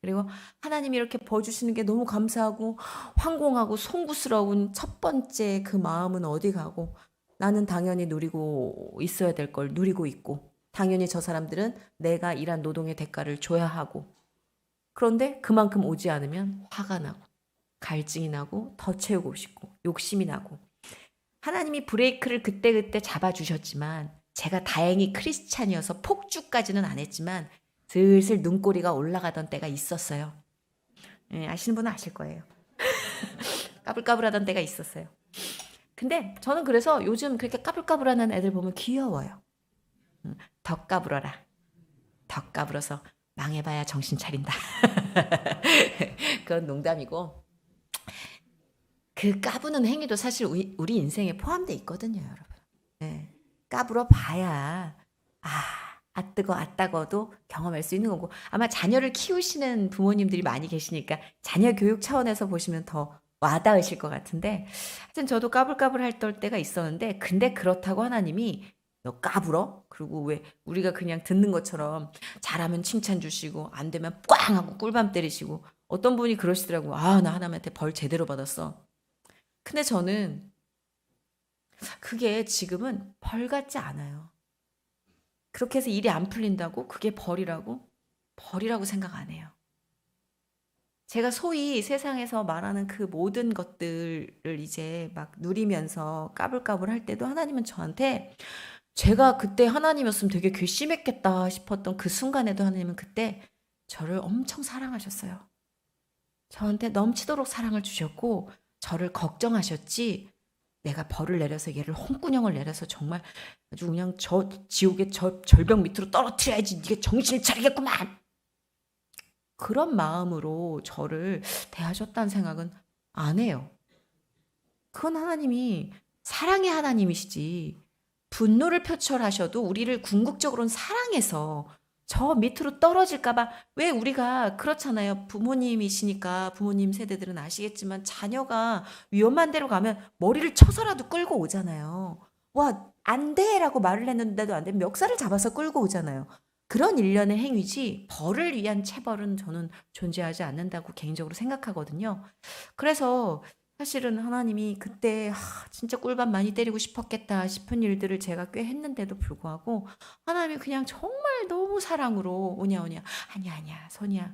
그리고 하나님이 이렇게 버주시는 게 너무 감사하고 황공하고 송구스러운 첫 번째 그 마음은 어디 가고 나는 당연히 누리고 있어야 될 걸 누리고 있고 당연히 저 사람들은 내가 일한 노동의 대가를 줘야 하고 그런데 그만큼 오지 않으면 화가 나고 갈증이 나고 더 채우고 싶고 욕심이 나고 하나님이 브레이크를 그때그때 잡아주셨지만 제가 다행히 크리스찬이어서 폭주까지는 안 했지만 슬슬 눈꼬리가 올라가던 때가 있었어요. 예, 아시는 분은 아실 거예요. 까불까불하던 때가 있었어요. 근데 저는 그래서 요즘 그렇게 까불까불하는 애들 보면 귀여워요. 더 까불어라. 더 까불어서 망해봐야 정신 차린다. 그건 농담이고 그 까부는 행위도 사실 우리 인생에 포함되어 있거든요, 여러분. 네. 까불어 봐야 뜨거 따거도 경험할 수 있는 거고 아마 자녀를 키우시는 부모님들이 많이 계시니까 자녀 교육 차원에서 보시면 더 와닿으실 것 같은데 하여튼 저도 까불까불할 때가 있었는데 근데 그렇다고 하나님이 너 까불어? 그리고 왜 우리가 그냥 듣는 것처럼 잘하면 칭찬 주시고 안 되면 꽝 하고 꿀밤 때리시고 어떤 분이 그러시더라고요. 나 하나님한테 벌 제대로 받았어. 근데 저는 그게 지금은 벌 같지 않아요. 그렇게 해서 일이 안 풀린다고 그게 벌이라고 생각 안 해요. 제가 소위 세상에서 말하는 그 모든 것들을 이제 막 누리면서 까불까불 할 때도 하나님은 저한테 제가 그때 하나님이었으면 되게 괘씸했겠다 싶었던 그 순간에도 하나님은 그때 저를 엄청 사랑하셨어요. 저한테 넘치도록 사랑을 주셨고 저를 걱정하셨지 내가 벌을 내려서 얘를 홍군형을 내려서 정말 아주 그냥 저 지옥의 절벽 밑으로 떨어뜨려야지 네가 정신을 차리겠구만 그런 마음으로 저를 대하셨다는 생각은 안 해요. 그건 하나님이 사랑의 하나님이시지 분노를 표출하셔도 우리를 궁극적으로는 사랑해서 저 밑으로 떨어질까 봐. 왜 우리가 그렇잖아요. 부모님이시니까 부모님 세대들은 아시겠지만 자녀가 위험한 데로 가면 머리를 쳐서라도 끌고 오잖아요. 와, 안 돼라고 말을 했는데도 안 되면 멱살을 잡아서 끌고 오잖아요. 그런 일련의 행위지 벌을 위한 체벌은 저는 존재하지 않는다고 개인적으로 생각하거든요. 그래서 사실은 하나님이 그때 진짜 꿀밤 많이 때리고 싶었겠다 싶은 일들을 제가 꽤 했는데도 불구하고 하나님이 그냥 정말 너무 사랑으로 오냐 오냐 아니야 아니야 선이야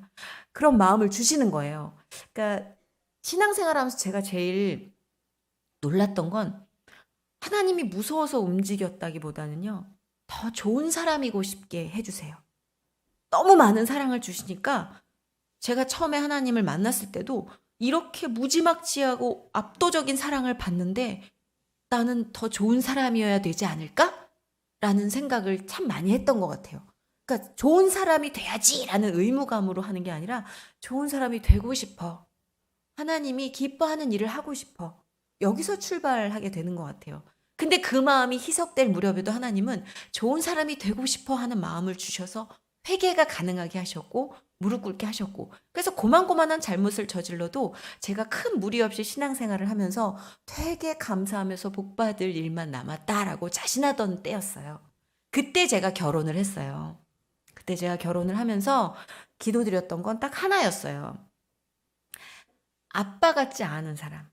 그런 마음을 주시는 거예요. 그러니까 신앙생활하면서 제가 제일 놀랐던 건 하나님이 무서워서 움직였다기보다는요. 더 좋은 사람이고 싶게 해주세요. 너무 많은 사랑을 주시니까 제가 처음에 하나님을 만났을 때도 이렇게 무지막지하고 압도적인 사랑을 받는데 나는 더 좋은 사람이어야 되지 않을까? 라는 생각을 참 많이 했던 것 같아요. 그러니까 좋은 사람이 돼야지라는 의무감으로 하는 게 아니라 좋은 사람이 되고 싶어. 하나님이 기뻐하는 일을 하고 싶어. 여기서 출발하게 되는 것 같아요. 근데 그 마음이 희석될 무렵에도 하나님은 좋은 사람이 되고 싶어 하는 마음을 주셔서 회개가 가능하게 하셨고 무릎 꿇게 하셨고 그래서 고만고만한 잘못을 저질러도 제가 큰 무리 없이 신앙생활을 하면서 되게 감사하면서 복받을 일만 남았다라고 자신하던 때였어요. 그때 제가 결혼을 했어요. 그때 제가 결혼을 하면서 기도드렸던 건 딱 하나였어요. 아빠 같지 않은 사람.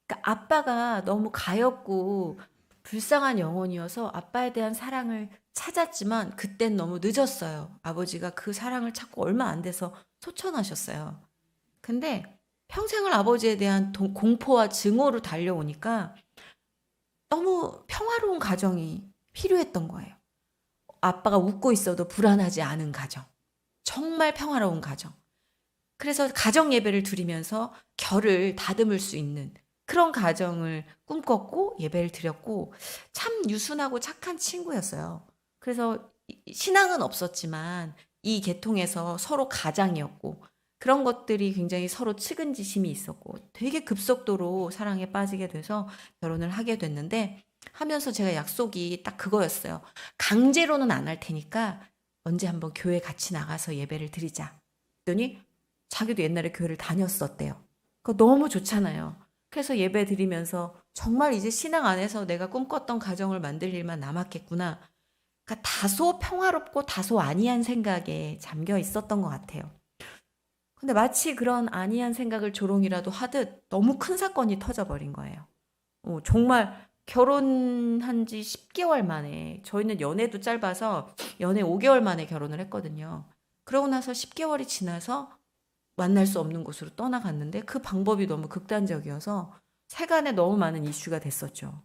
그러니까 아빠가 너무 가엾고 불쌍한 영혼이어서 아빠에 대한 사랑을 찾았지만 그땐 너무 늦었어요. 아버지가 그 사랑을 찾고 얼마 안 돼서 소천하셨어요. 근데 평생을 아버지에 대한 공포와 증오로 달려오니까 너무 평화로운 가정이 필요했던 거예요. 아빠가 웃고 있어도 불안하지 않은 가정. 정말 평화로운 가정. 그래서 가정 예배를 드리면서 결을 다듬을 수 있는 그런 가정을 꿈꿨고 예배를 드렸고 참 유순하고 착한 친구였어요. 그래서 신앙은 없었지만 이 계통에서 서로 가장이었고 그런 것들이 굉장히 서로 측은지심이 있었고 되게 급속도로 사랑에 빠지게 돼서 결혼을 하게 됐는데 하면서 제가 약속이 딱 그거였어요. 강제로는 안 할 테니까 언제 한번 교회 같이 나가서 예배를 드리자. 그랬더니 자기도 옛날에 교회를 다녔었대요. 그거 너무 좋잖아요. 그래서 예배 드리면서 정말 이제 신앙 안에서 내가 꿈꿨던 가정을 만들 일만 남았겠구나. 그러니까 다소 평화롭고 다소 안이한 생각에 잠겨 있었던 것 같아요. 근데 마치 그런 안이한 생각을 조롱이라도 하듯 너무 큰 사건이 터져버린 거예요. 정말 결혼한 지 10개월 만에 저희는 연애도 짧아서 연애 5개월 만에 결혼을 했거든요. 그러고 나서 10개월이 지나서 만날 수 없는 곳으로 떠나갔는데 그 방법이 너무 극단적이어서 세간에 너무 많은 이슈가 됐었죠.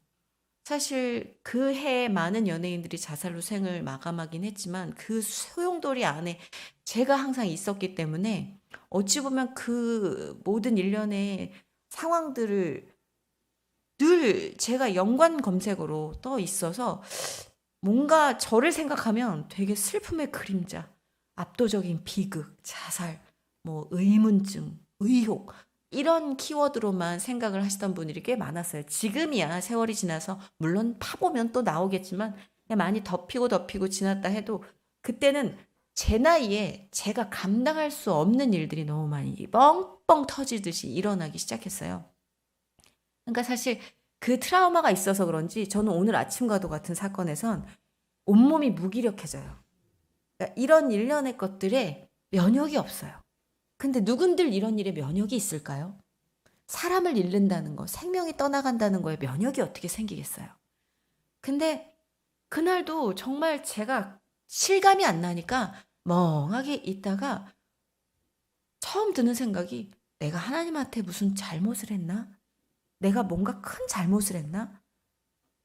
사실 그 해에 많은 연예인들이 자살로 생을 마감하긴 했지만 그 소용돌이 안에 제가 항상 있었기 때문에 어찌 보면 그 모든 일련의 상황들을 늘 제가 연관 검색어로 떠 있어서 뭔가 저를 생각하면 되게 슬픔의 그림자, 압도적인 비극, 자살, 뭐 의문증, 의혹 이런 키워드로만 생각을 하시던 분들이 꽤 많았어요. 지금이야 세월이 지나서 물론 파보면 또 나오겠지만 그냥 많이 덮이고 지났다 해도 그때는 제 나이에 제가 감당할 수 없는 일들이 너무 많이 뻥뻥 터지듯이 일어나기 시작했어요. 그러니까 사실 그 트라우마가 있어서 그런지 저는 오늘 아침과도 같은 사건에선 온몸이 무기력해져요. 그러니까 이런 일련의 것들에 면역이 없어요. 근데 누군들 이런 일에 면역이 있을까요? 사람을 잃는다는 거, 생명이 떠나간다는 거에 면역이 어떻게 생기겠어요? 근데 그날도 정말 제가 실감이 안 나니까 멍하게 있다가 처음 드는 생각이 내가 하나님한테 무슨 잘못을 했나? 내가 뭔가 큰 잘못을 했나?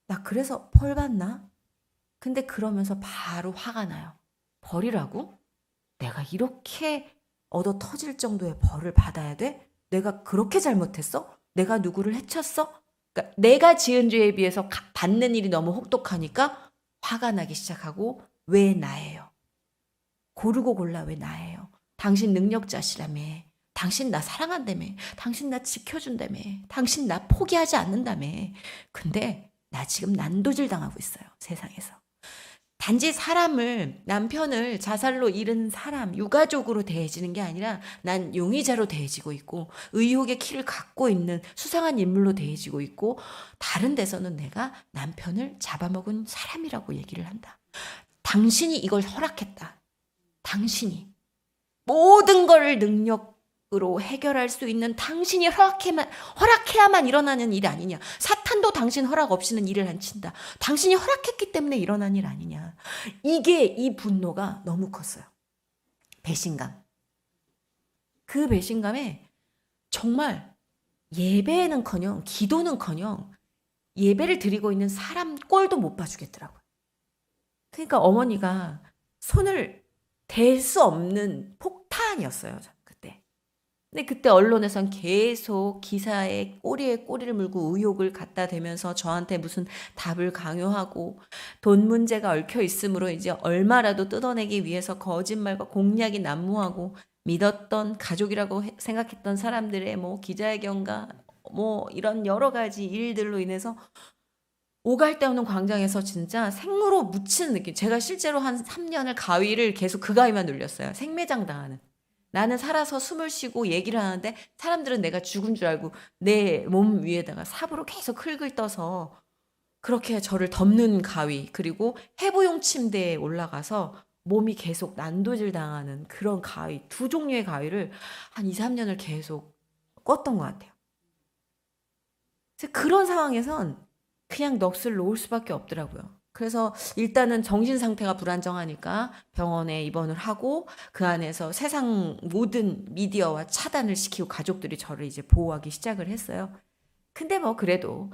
나 그래서 벌 받나? 근데 그러면서 바로 화가 나요. 벌이라고? 내가 이렇게 얻어 터질 정도의 벌을 받아야 돼? 내가 그렇게 잘못했어? 내가 누구를 해쳤어? 그러니까 내가 지은 죄에 비해서 받는 일이 너무 혹독하니까 화가 나기 시작하고 왜 나예요? 고르고 골라 왜 나예요? 당신 능력자시라며. 당신 나 사랑한다며. 당신 나 지켜준다며. 당신 나 포기하지 않는다며. 근데 나 지금 난도질 당하고 있어요. 세상에서. 단지 사람을, 남편을 자살로 잃은 사람, 유가족으로 대해지는 게 아니라 난 용의자로 대해지고 있고 의혹의 키를 갖고 있는 수상한 인물로 대해지고 있고 다른 데서는 내가 남편을 잡아먹은 사람이라고 얘기를 한다. 당신이 이걸 허락했다. 당신이 모든 걸 능력으로 해결할 수 있는 당신이 허락해야만 일어나는 일 아니냐. 사탄도 당신 허락 없이는 일을 안 친다. 당신이 허락했기 때문에 일어난 일 아니냐. 이 분노가 너무 컸어요. 배신감. 그 배신감에 정말 예배는커녕 기도는커녕 예배를 드리고 있는 사람 꼴도 못 봐주겠더라고요. 그러니까 어머니가 손을 댈 수 없는 폭탄이었어요. 그때. 근데 그때 언론에선 계속 기사에 꼬리에 꼬리를 물고 의혹을 갖다 대면서 저한테 무슨 답을 강요하고 돈 문제가 얽혀 있으므로 이제 얼마라도 뜯어내기 위해서 거짓말과 공약이 난무하고 믿었던 가족이라고 생각했던 사람들의 뭐 기자회견과 뭐 이런 여러 가지 일들로 인해서 오갈 데 없는 광장에서 진짜 생으로 묻히는 느낌. 제가 실제로 한 3년을 가위를 계속 그 가위만 눌렸어요. 생매장 당하는. 나는 살아서 숨을 쉬고 얘기를 하는데 사람들은 내가 죽은 줄 알고 내 몸 위에다가 삽으로 계속 흙을 떠서 그렇게 저를 덮는 가위, 그리고 해부용 침대에 올라가서 몸이 계속 난도질 당하는 그런 가위, 두 종류의 가위를 한 2, 3년을 계속 껐던 것 같아요. 그래서 그런 상황에선 그냥 넋을 놓을 수밖에 없더라고요. 그래서 일단은 정신 상태가 불안정하니까 병원에 입원을 하고 그 안에서 세상 모든 미디어와 차단을 시키고 가족들이 저를 이제 보호하기 시작을 했어요. 근데 뭐 그래도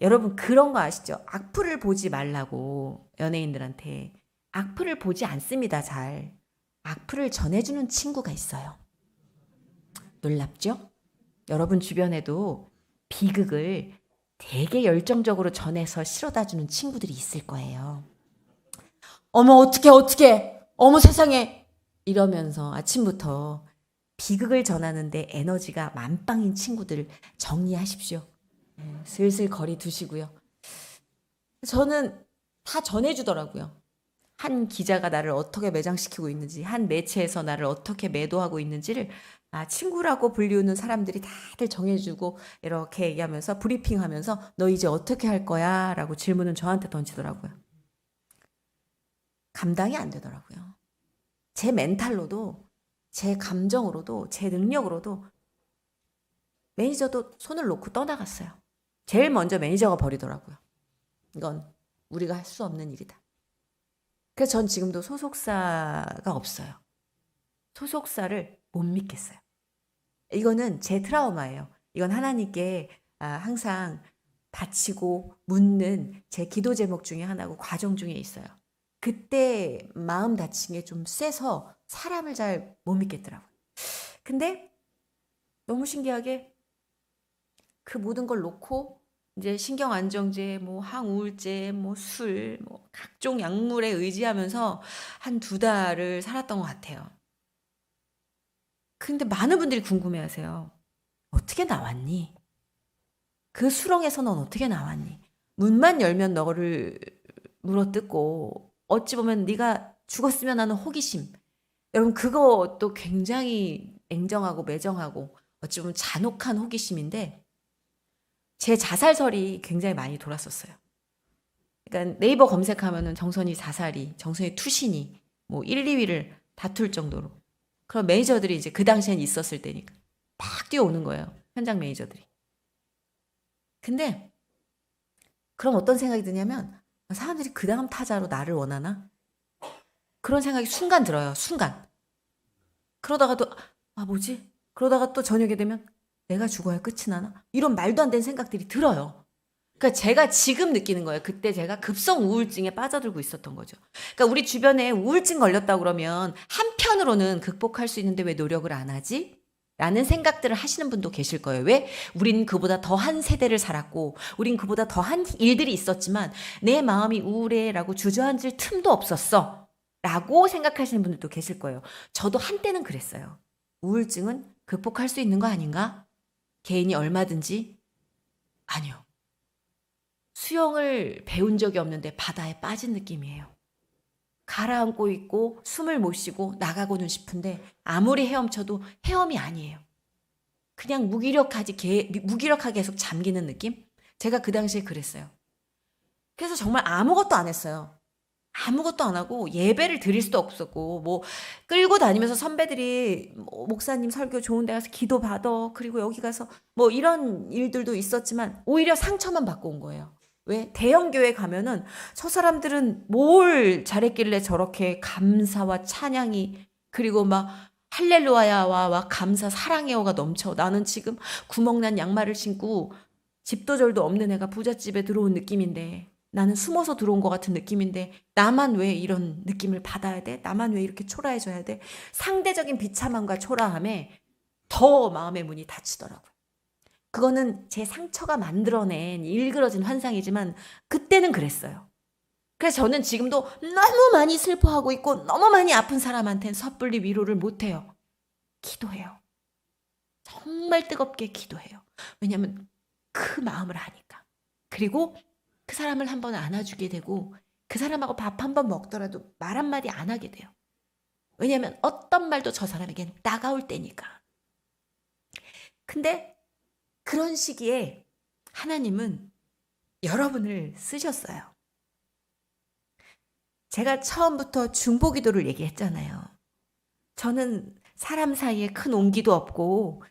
여러분 그런 거 아시죠? 악플을 보지 말라고 연예인들한테. 악플을 보지 않습니다, 잘. 악플을 전해주는 친구가 있어요. 놀랍죠? 여러분 주변에도 비극을 되게 열정적으로 전해서 실어다주는 친구들이 있을 거예요. 어머 어떡해 어머 세상에 이러면서 아침부터 비극을 전하는데 에너지가 만빵인 친구들 정리하십시오. 슬슬 거리 두시고요. 저는 다 전해주더라고요. 한 기자가 나를 어떻게 매장시키고 있는지, 한 매체에서 나를 어떻게 매도하고 있는지를 친구라고 불리우는 사람들이 다들 정해주고 이렇게 얘기하면서 브리핑하면서 너 이제 어떻게 할 거야? 라고 질문은 저한테 던지더라고요. 감당이 안 되더라고요. 제 멘탈로도, 제 감정으로도, 제 능력으로도 매니저도 손을 놓고 떠나갔어요. 제일 먼저 매니저가 버리더라고요. 이건 우리가 할 수 없는 일이다. 그래서 전 지금도 소속사가 없어요. 소속사를 못 믿겠어요. 이거는 제 트라우마예요. 이건 하나님께 항상 바치고 묻는 제 기도 제목 중에 하나고 과정 중에 있어요. 그때 마음 다친 게 좀 세서 사람을 잘 못 믿겠더라고요. 근데 너무 신기하게 그 모든 걸 놓고 이제 신경안정제, 뭐 항우울제, 뭐 술, 뭐 각종 약물에 의지하면서 한 2달을 살았던 것 같아요. 근데 많은 분들이 궁금해하세요. 어떻게 나왔니? 그 수렁에서 넌 어떻게 나왔니? 문만 열면 너를 물어뜯고 어찌 보면 네가 죽었으면 하는 호기심. 여러분 그것도 굉장히 냉정하고 매정하고 어찌 보면 잔혹한 호기심인데 제 자살설이 굉장히 많이 돌았었어요. 그러니까 네이버 검색하면은 정선이 자살이, 정선이 투신이 뭐 1, 2위를 다툴 정도로. 그럼 매니저들이 이제 그 당시엔 있었을 때니까 막 뛰어오는 거예요. 현장 매니저들이. 근데 그럼 어떤 생각이 드냐면 사람들이 그 다음 타자로 나를 원하나? 그런 생각이 순간 들어요. 순간. 그러다가 또 뭐지? 그러다가 또 저녁에 되면 내가 죽어야 끝이 나나? 이런 말도 안 되는 생각들이 들어요. 그러니까 제가 지금 느끼는 거예요. 그때 제가 급성 우울증에 빠져들고 있었던 거죠. 그러니까 우리 주변에 우울증 걸렸다고 그러면 한편으로는 극복할 수 있는데 왜 노력을 안 하지? 라는 생각들을 하시는 분도 계실 거예요. 왜? 우린 그보다 더한 세대를 살았고 우린 그보다 더한 일들이 있었지만 내 마음이 우울해라고 주저앉을 틈도 없었어 라고 생각하시는 분들도 계실 거예요. 저도 한때는 그랬어요. 우울증은 극복할 수 있는 거 아닌가? 개인이 얼마든지? 아니요. 수영을 배운 적이 없는데 바다에 빠진 느낌이에요. 가라앉고 있고 숨을 못 쉬고 나가고는 싶은데 아무리 헤엄쳐도 헤엄이 아니에요. 그냥 무기력하게 계속 잠기는 느낌? 제가 그 당시에 그랬어요. 그래서 정말 아무것도 안 했어요. 아무것도 안 하고 예배를 드릴 수도 없었고 뭐 끌고 다니면서 선배들이 뭐 목사님 설교 좋은 데 가서 기도 받아 그리고 여기 가서 뭐 이런 일들도 있었지만 오히려 상처만 받고 온 거예요. 왜? 대형 교회 가면은 저 사람들은 뭘 잘했길래 저렇게 감사와 찬양이 그리고 막 할렐루야와 막 감사 사랑해요가 넘쳐. 나는 지금 구멍난 양말을 신고 집도절도 없는 애가 부잣집에 들어온 느낌인데 나는 숨어서 들어온 것 같은 느낌인데 나만 왜 이런 느낌을 받아야 돼? 나만 왜 이렇게 초라해져야 돼? 상대적인 비참함과 초라함에 더 마음의 문이 닫히더라고요. 그거는 제 상처가 만들어낸 일그러진 환상이지만 그때는 그랬어요. 그래서 저는 지금도 너무 많이 슬퍼하고 있고 너무 많이 아픈 사람한테는 섣불리 위로를 못해요. 기도해요. 정말 뜨겁게 기도해요. 왜냐하면 그 마음을 아니까. 그리고 그 사람을 한번 안아주게 되고 그 사람하고 밥 한 번 먹더라도 말 한마디 안 하게 돼요. 왜냐하면 어떤 말도 저 사람에겐 따가울 때니까. 근데 그런 시기에 하나님은 여러분을 쓰셨어요. 제가 처음부터 중보기도를 얘기했잖아요. 저는 사람 사이에 큰 온기도 없고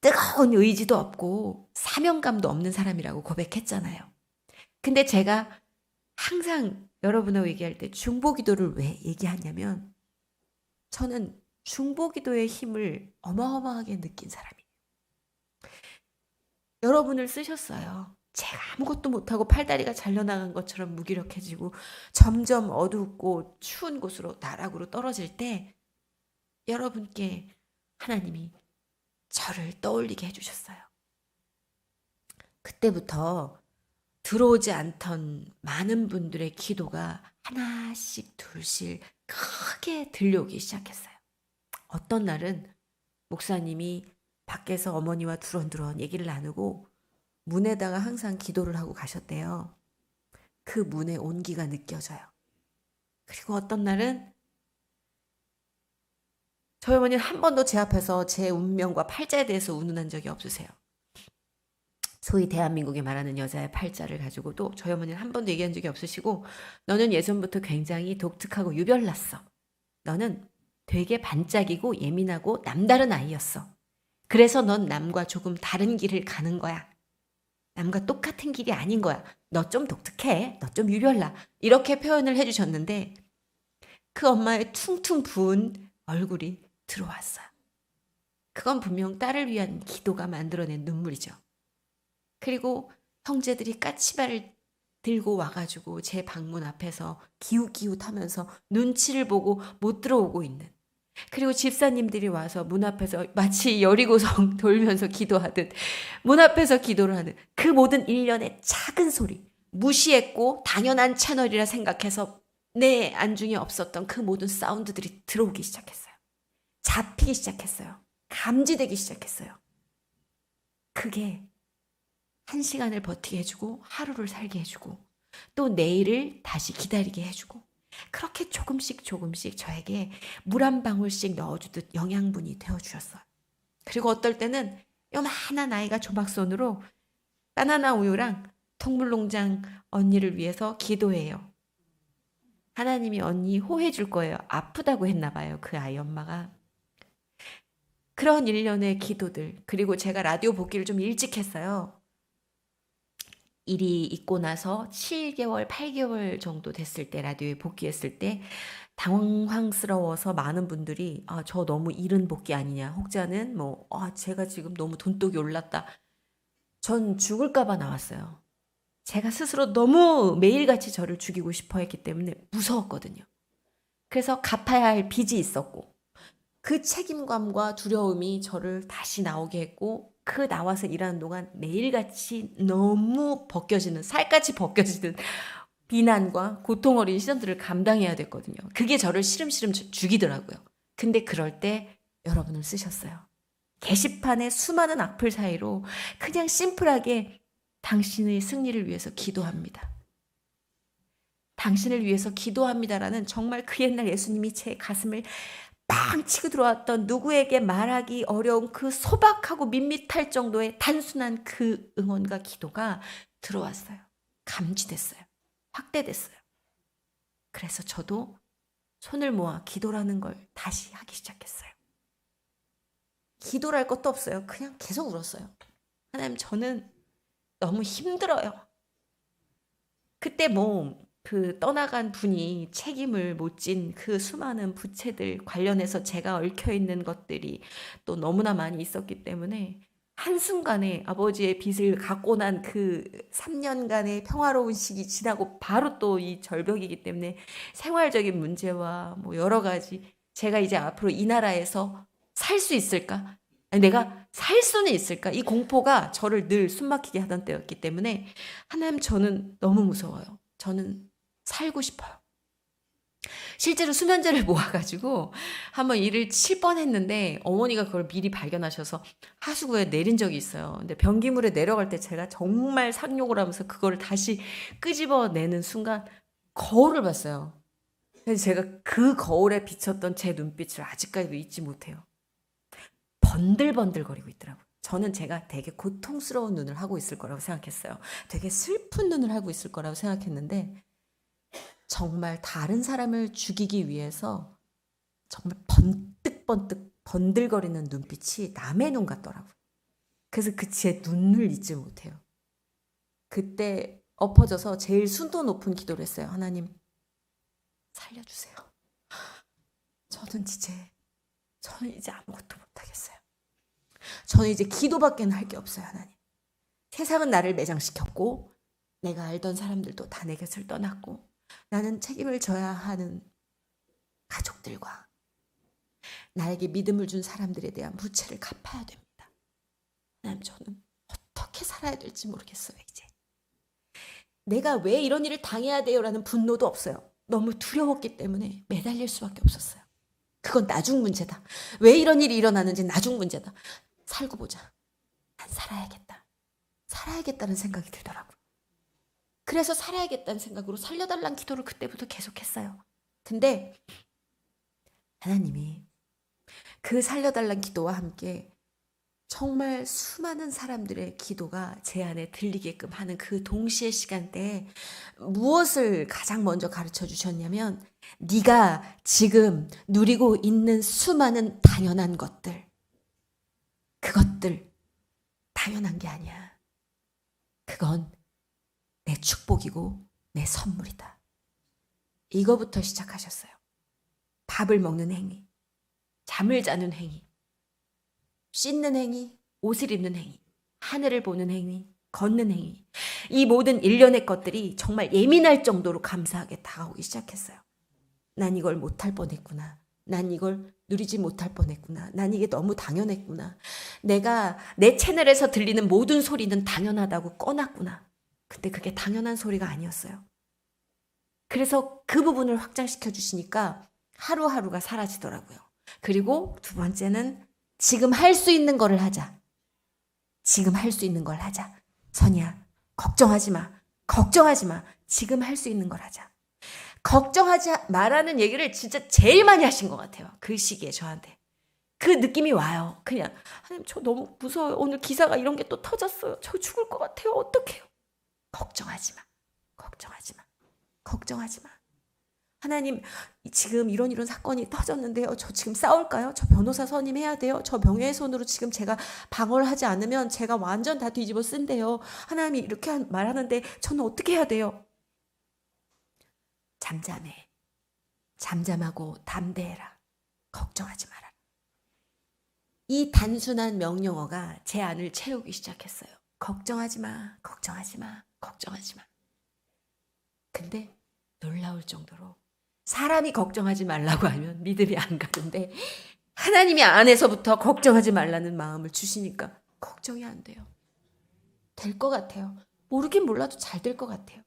뜨거운 의지도 없고 사명감도 없는 사람이라고 고백했잖아요. 근데 제가 항상 여러분하고 얘기할 때 중보기도를 왜 얘기하냐면 저는 중보기도의 힘을 어마어마하게 느낀 사람이에요. 여러분을 쓰셨어요. 제가 아무것도 못하고 팔다리가 잘려나간 것처럼 무기력해지고 점점 어둡고 추운 곳으로 나락으로 떨어질 때 여러분께 하나님이 저를 떠올리게 해주셨어요. 그때부터 들어오지 않던 많은 분들의 기도가 하나씩 둘씩 크게 들려오기 시작했어요. 어떤 날은 목사님이 밖에서 어머니와 두런두런 얘기를 나누고 문에다가 항상 기도를 하고 가셨대요. 그 문의 온기가 느껴져요. 그리고 어떤 날은 저희 어머니는 한 번도 제 앞에서 제 운명과 팔자에 대해서 운운한 적이 없으세요. 소위 대한민국에 말하는 여자의 팔자를 가지고도 저희 어머니는 한 번도 얘기한 적이 없으시고 너는 예전부터 굉장히 독특하고 유별났어. 너는 되게 반짝이고 예민하고 남다른 아이였어. 그래서 넌 남과 조금 다른 길을 가는 거야. 남과 똑같은 길이 아닌 거야. 너 좀 독특해. 너 좀 유별나. 이렇게 표현을 해주셨는데 그 엄마의 퉁퉁 부은 얼굴이 들어왔어요. 그건 분명 딸을 위한 기도가 만들어낸 눈물이죠. 그리고 형제들이 까치발을 들고 와가지고 제 방문 앞에서 기웃기웃하면서 눈치를 보고 못 들어오고 있는 그리고 집사님들이 와서 문 앞에서 마치 여리고성 돌면서 기도하듯 문 앞에서 기도를 하는 그 모든 일련의 작은 소리 무시했고 당연한 채널이라 생각해서 내 안중에 없었던 그 모든 사운드들이 들어오기 시작했어요. 잡히기 시작했어요. 감지되기 시작했어요. 그게 한 시간을 버티게 해주고 하루를 살게 해주고 또 내일을 다시 기다리게 해주고 그렇게 조금씩 저에게 물 한 방울씩 넣어주듯 영양분이 되어주셨어요. 그리고 어떨 때는 요만한 아이가 조막손으로 바나나 우유랑 동물농장 언니를 위해서 기도해요. 하나님이 언니 호해 줄 거예요. 아프다고 했나 봐요. 그 아이 엄마가. 그런 일련의 기도들 그리고 제가 라디오 복귀를 좀 일찍 했어요. 일이 있고 나서 7개월, 8개월 정도 됐을 때 라디오에 복귀했을 때 당황스러워서 많은 분들이 저 너무 이른 복귀 아니냐. 혹자는 제가 지금 너무 돈독이 올랐다. 전 죽을까 봐 나왔어요. 제가 스스로 너무 매일같이 저를 죽이고 싶어 했기 때문에 무서웠거든요. 그래서 갚아야 할 빚이 있었고 그 책임감과 두려움이 저를 다시 나오게 했고 그 나와서 일하는 동안 매일같이 너무 벗겨지는 살같이 벗겨지는 비난과 고통 어린 시선들을 감당해야 됐거든요. 그게 저를 시름시름 죽이더라고요. 근데 그럴 때 여러분을 쓰셨어요. 게시판의 수많은 악플 사이로 그냥 심플하게 당신의 승리를 위해서 기도합니다. 당신을 위해서 기도합니다라는 정말 그 옛날 예수님이 제 가슴을 빵 치고 들어왔던 누구에게 말하기 어려운 그 소박하고 밋밋할 정도의 단순한 그 응원과 기도가 들어왔어요. 감지됐어요. 확대됐어요. 그래서 저도 손을 모아 기도라는 걸 다시 하기 시작했어요. 기도랄 것도 없어요. 그냥 계속 울었어요. 하나님, 저는 너무 힘들어요. 그때 그 떠나간 분이 책임을 못 진 그 수많은 부채들 관련해서 제가 얽혀 있는 것들이 또 너무나 많이 있었기 때문에 한순간에 아버지의 빚을 갖고 난 그 3년간의 평화로운 시기 지나고 바로 또 이 절벽이기 때문에 생활적인 문제와 뭐 여러 가지, 제가 이제 앞으로 이 나라에서 살 수 있을까? 아니, 내가 살 수는 있을까? 이 공포가 저를 늘 숨막히게 하던 때였기 때문에 하나님, 저는 너무 무서워요. 저는 살고 싶어요. 실제로 수면제를 모아가지고 한번 일을 칠 뻔했는데 어머니가 그걸 미리 발견하셔서 하수구에 내린 적이 있어요. 근데 변기물에 내려갈 때 제가 정말 상욕을 하면서 그거를 다시 끄집어내는 순간 거울을 봤어요. 그래서 제가 그 거울에 비쳤던 제 눈빛을 아직까지도 잊지 못해요. 번들번들거리고 있더라고요. 저는 제가 되게 고통스러운 눈을 하고 있을 거라고 생각했어요. 되게 슬픈 눈을 하고 있을 거라고 생각했는데 정말 다른 사람을 죽이기 위해서 정말 번뜩번뜩 번들거리는 눈빛이 남의 눈 같더라고요. 그래서 그 제 눈을 잊지 못해요. 그때 엎어져서 제일 순도 높은 기도를 했어요. 하나님, 살려주세요. 저는 이제 아무것도 못하겠어요. 저는 이제 기도밖에 할 게 없어요. 하나님, 세상은 나를 매장시켰고 내가 알던 사람들도 다 내 곁을 떠났고 나는 책임을 져야 하는 가족들과 나에게 믿음을 준 사람들에 대한 부채를 갚아야 됩니다. 하나님, 저는 어떻게 살아야 될지 모르겠어요. 이제 내가 왜 이런 일을 당해야 돼요라는 분노도 없어요. 너무 두려웠기 때문에 매달릴 수밖에 없었어요. 그건 나중 문제다. 왜 이런 일이 일어나는지 나중 문제다. 살고 보자. 난 살아야겠다. 살아야겠다는 생각이 들더라고요. 그래서 살아야겠다는 생각으로 살려달라는 기도를 그때부터 계속했어요. 근데 하나님이 그 살려달라는 기도와 함께 정말 수많은 사람들의 기도가 제 안에 들리게끔 하는 그 동시의 시간대에 무엇을 가장 먼저 가르쳐 주셨냐면, 네가 지금 누리고 있는 수많은 당연한 것들, 그것들 당연한 게 아니야. 그건 내 축복이고 내 선물이다. 이거부터 시작하셨어요. 밥을 먹는 행위, 잠을 자는 행위, 씻는 행위, 옷을 입는 행위, 하늘을 보는 행위, 걷는 행위, 이 모든 일련의 것들이 정말 예민할 정도로 감사하게 다가오기 시작했어요. 난 이걸 못할 뻔했구나. 난 이걸 누리지 못할 뻔했구나. 난 이게 너무 당연했구나. 내가 내 채널에서 들리는 모든 소리는 당연하다고 꺼놨구나. 근데 그게 당연한 소리가 아니었어요. 그래서 그 부분을 확장시켜 주시니까 하루하루가 사라지더라고요. 그리고 두 번째는 지금 할 수 있는 거를 하자. 지금 할 수 있는 걸 하자. 선이야, 걱정하지 마. 걱정하지 마. 지금 할 수 있는 걸 하자. 걱정하지 마라는 얘기를 진짜 제일 많이 하신 것 같아요. 그 시기에 저한테. 그 느낌이 와요. 그냥 하나님, 저 너무 무서워요. 오늘 기사가 이런 게 또 터졌어요. 저 죽을 것 같아요. 어떡해요? 걱정하지 마. 걱정하지 마. 걱정하지 마. 하나님, 지금 이런 사건이 터졌는데요. 저 지금 싸울까요? 저 변호사 선임해야 돼요. 저 명예훼손으로 지금 제가 방어를 하지 않으면 제가 완전 다 뒤집어 쓴대요. 하나님이 이렇게 말하는데 저는 어떻게 해야 돼요? 잠잠해. 잠잠하고 담대해라. 걱정하지 마라. 이 단순한 명령어가 제 안을 채우기 시작했어요. 걱정하지 마. 걱정하지 마. 걱정하지 마. 근데 놀라울 정도로 사람이 걱정하지 말라고 하면 믿음이 안 가는데 하나님이 안에서부터 걱정하지 말라는 마음을 주시니까 걱정이 안 돼요. 될 것 같아요. 모르긴 몰라도 잘 될 것 같아요.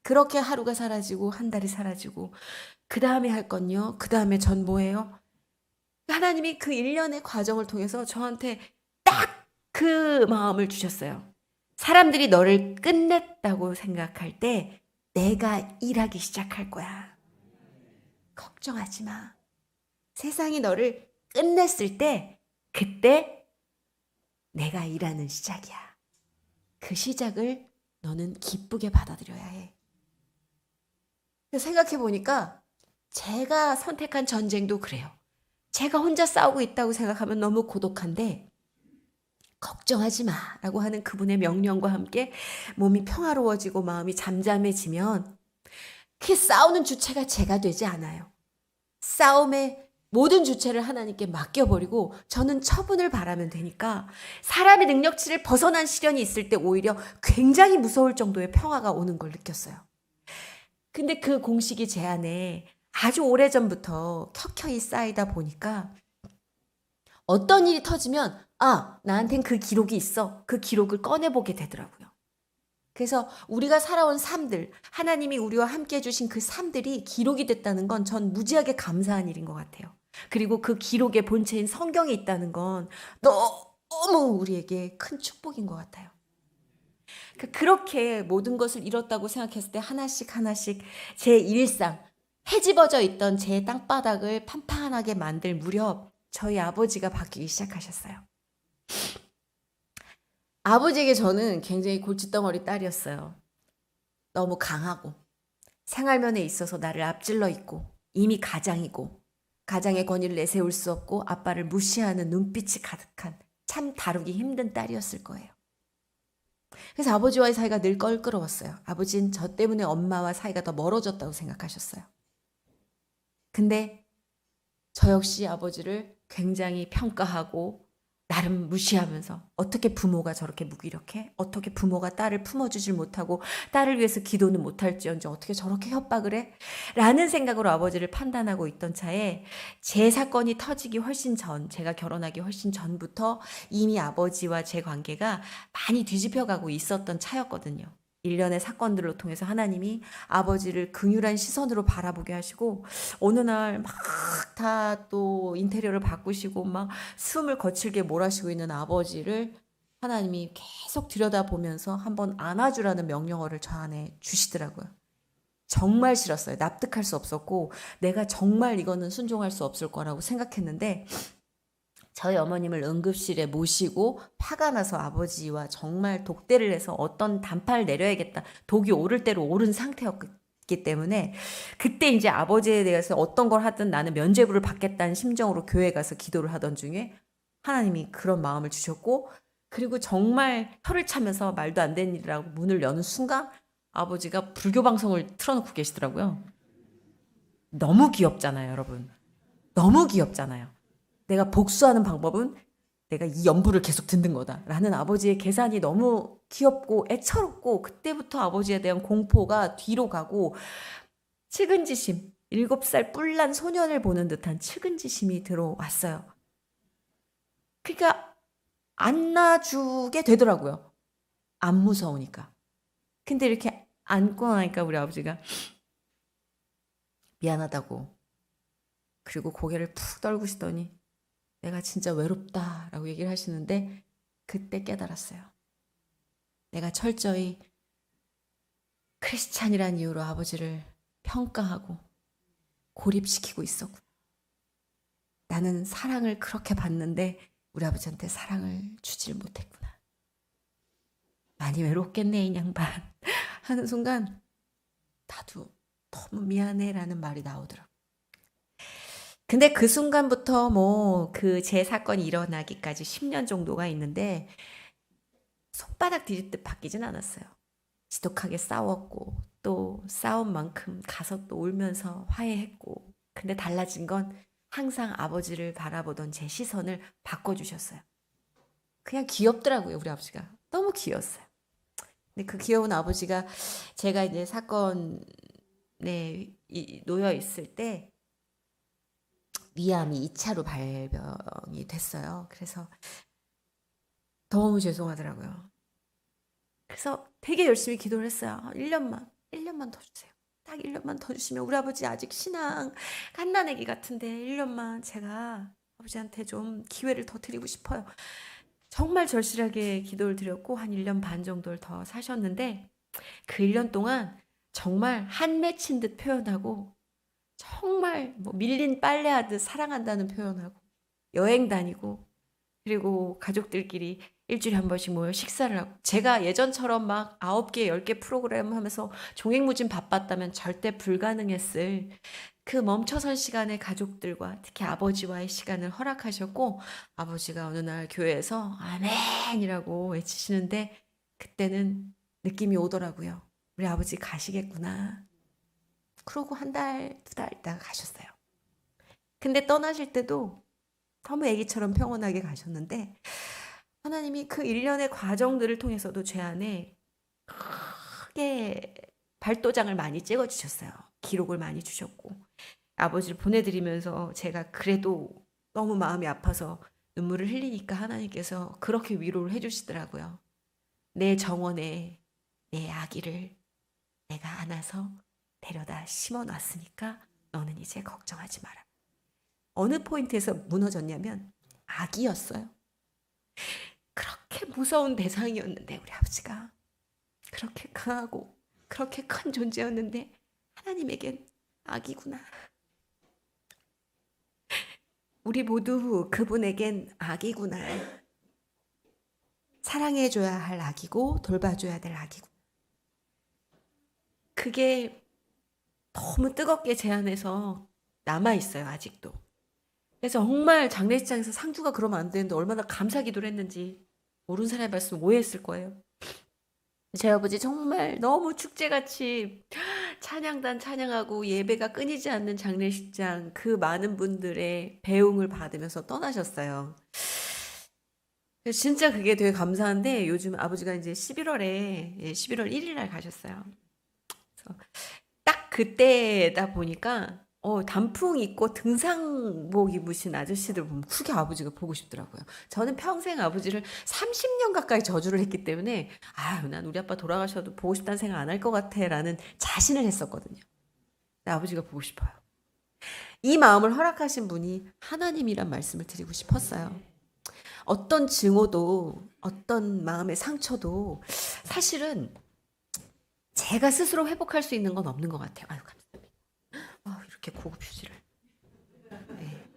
그렇게 하루가 사라지고 한 달이 사라지고 그 다음에 할 건요. 그 다음에 전 뭐예요? 하나님이 그 1년의 과정을 통해서 저한테 딱 그 마음을 주셨어요. 사람들이 너를 끝냈다고 생각할 때 내가 일하기 시작할 거야. 걱정하지 마. 세상이 너를 끝냈을 때 그때 내가 일하는 시작이야. 그 시작을 너는 기쁘게 받아들여야 해. 생각해 보니까 제가 선택한 전쟁도 그래요. 제가 혼자 싸우고 있다고 생각하면 너무 고독한데 걱정하지 마라고 하는 그분의 명령과 함께 몸이 평화로워지고 마음이 잠잠해지면 그 싸우는 주체가 제가 되지 않아요. 싸움의 모든 주체를 하나님께 맡겨버리고 저는 처분을 바라면 되니까 사람의 능력치를 벗어난 시련이 있을 때 오히려 굉장히 무서울 정도의 평화가 오는 걸 느꼈어요. 근데 그 공식이 제 안에 아주 오래전부터 켜켜이 쌓이다 보니까 어떤 일이 터지면 나한텐 그 기록이 있어. 그 기록을 꺼내보게 되더라고요. 그래서 우리가 살아온 삶들, 하나님이 우리와 함께 해주신 그 삶들이 기록이 됐다는 건 전 무지하게 감사한 일인 것 같아요. 그리고 그 기록의 본체인 성경에 있다는 건 너무 우리에게 큰 축복인 것 같아요. 그렇게 모든 것을 잃었다고 생각했을 때 하나씩 하나씩 제 일상, 헤집어져 있던 제 땅바닥을 판판하게 만들 무렵 저희 아버지가 바뀌기 시작하셨어요. 아버지에게 저는 굉장히 골칫덩어리 딸이었어요. 너무 강하고 생활면에 있어서 나를 앞질러 있고 이미 가장이고 가장의 권위를 내세울 수 없고 아빠를 무시하는 눈빛이 가득한 참 다루기 힘든 딸이었을 거예요. 그래서 아버지와의 사이가 늘 껄끄러웠어요. 아버지는 저 때문에 엄마와 사이가 더 멀어졌다고 생각하셨어요. 근데 저 역시 아버지를 굉장히 평가하고 나름 무시하면서 어떻게 부모가 저렇게 무기력해? 어떻게 부모가 딸을 품어주질 못하고 딸을 위해서 기도는 못할지언정 어떻게 저렇게 협박을 해? 라는 생각으로 아버지를 판단하고 있던 차에 제 사건이 터지기 훨씬 전, 제가 결혼하기 훨씬 전부터 이미 아버지와 제 관계가 많이 뒤집혀가고 있었던 차였거든요. 일련의 사건들로 통해서 하나님이 아버지를 긍휼한 시선으로 바라보게 하시고 어느 날 막 다 또 인테리어를 바꾸시고 막 숨을 거칠게 몰아쉬고 있는 아버지를 하나님이 계속 들여다보면서 한번 안아주라는 명령어를 저 안에 주시더라고요. 정말 싫었어요. 납득할 수 없었고 내가 정말 이거는 순종할 수 없을 거라고 생각했는데 저희 어머님을 응급실에 모시고 화가 나서 아버지와 정말 독대를 해서 어떤 단판을 내려야겠다. 독이 오를 대로 오른 상태였기 때문에 그때 이제 아버지에 대해서 어떤 걸 하든 나는 면죄부를 받겠다는 심정으로 교회 가서 기도를 하던 중에 하나님이 그런 마음을 주셨고 그리고 정말 혀를 차면서 말도 안 되는 일이라고 문을 여는 순간 아버지가 불교 방송을 틀어놓고 계시더라고요. 너무 귀엽잖아요, 여러분. 너무 귀엽잖아요. 내가 복수하는 방법은 내가 이 연부를 계속 듣는 거다 라는 아버지의 계산이 너무 귀엽고 애처롭고 그때부터 아버지에 대한 공포가 뒤로 가고 측은지심, 7살 뿔난 소년을 보는 듯한 측은지심이 들어왔어요. 그러니까 안아주게 되더라고요. 안 무서우니까. 근데 이렇게 안고 나니까 우리 아버지가 미안하다고 그리고 고개를 푹 떨구시더니 내가 진짜 외롭다라고 얘기를 하시는데 그때 깨달았어요. 내가 철저히 크리스찬이란 이유로 아버지를 평가하고 고립시키고 있었구나. 나는 사랑을 그렇게 받는데 우리 아버지한테 사랑을 주질 못했구나. 많이 외롭겠네 이 양반 하는 순간 나도 너무 미안해라는 말이 나오더라고요. 근데 그 순간부터 뭐 그 제 사건이 일어나기까지 10년 정도가 있는데 손바닥 뒤집듯 바뀌진 않았어요. 지독하게 싸웠고 또 싸운 만큼 가서 또 울면서 화해했고 근데 달라진 건 항상 아버지를 바라보던 제 시선을 바꿔주셨어요. 그냥 귀엽더라고요, 우리 아버지가. 너무 귀여웠어요. 근데 그 귀여운 아버지가 제가 이제 사건에 놓여 있을 때 위암이 2차로 발병이 됐어요. 그래서 너무 죄송하더라고요. 그래서 되게 열심히 기도를 했어요. 1년만 더 주세요. 딱 1년만 더 주시면 우리 아버지 아직 신앙 갓난아기 같은데 1년만 제가 아버지한테 좀 기회를 더 드리고 싶어요. 정말 절실하게 기도를 드렸고 한 1년 반 정도를 더 사셨는데 그 1년 동안 정말 한 맺힌 듯 표현하고 정말 뭐 밀린 빨래하듯 사랑한다는 표현하고 여행 다니고 그리고 가족들끼리 일주일에 한 번씩 모여 식사를 하고 제가 예전처럼 막 9개, 10개 프로그램 하면서 종횡무진 바빴다면 절대 불가능했을 그 멈춰선 시간에 가족들과 특히 아버지와의 시간을 허락하셨고 아버지가 어느 날 교회에서 아멘이라고 외치시는데 그때는 느낌이 오더라고요. 우리 아버지 가시겠구나. 그러고 한 달, 2달 있다가 가셨어요. 근데 떠나실 때도 너무 애기처럼 평온하게 가셨는데 하나님이 그 일련의 과정들을 통해서도 제 안에 크게 발도장을 많이 찍어 주셨어요. 기록을 많이 주셨고 아버지를 보내드리면서 제가 그래도 너무 마음이 아파서 눈물을 흘리니까 하나님께서 그렇게 위로를 해주시더라고요. 내 정원에 내 아기를 내가 안아서 데려다 심어놨으니까 너는 이제 걱정하지 마라. 어느 포인트에서 무너졌냐면 아기였어요. 그렇게 무서운 대상이었는데 우리 아버지가 그렇게 강하고 그렇게 큰 존재였는데 하나님에겐 아기구나. 우리 모두 그분에겐 아기구나. 사랑해줘야 할 아기고 돌봐줘야 될 아기고. 그게 너무 뜨겁게 제 안에서 남아있어요, 아직도. 그래서 정말 장례식장에서 상주가 그러면 안 되는데 얼마나 감사 기도를 했는지 모르는 사람이 말씀 오해했을 거예요. 저희 아버지 정말 너무 축제같이 찬양단 찬양하고 예배가 끊이지 않는 장례식장 그 많은 분들의 배웅을 받으면서 떠나셨어요. 그래서 진짜 그게 되게 감사한데 요즘 아버지가 이제 11월 1일 날 가셨어요. 그래서 딱 그때다 보니까 단풍 입고 등산복 입으신 아저씨들 보면 그렇게 아버지가 보고 싶더라고요. 저는 평생 아버지를 30년 가까이 저주를 했기 때문에 아유 난 우리 아빠 돌아가셔도 보고 싶다는 생각 안 할 것 같아 라는 자신을 했었거든요. 근데 아버지가 보고 싶어요. 이 마음을 허락하신 분이 하나님이란 말씀을 드리고 싶었어요. 어떤 증오도 어떤 마음의 상처도 사실은 제가 스스로 회복할 수 있는 건 없는 것 같아요. 아유 감사합니다. 이렇게 고급 휴지를. 네,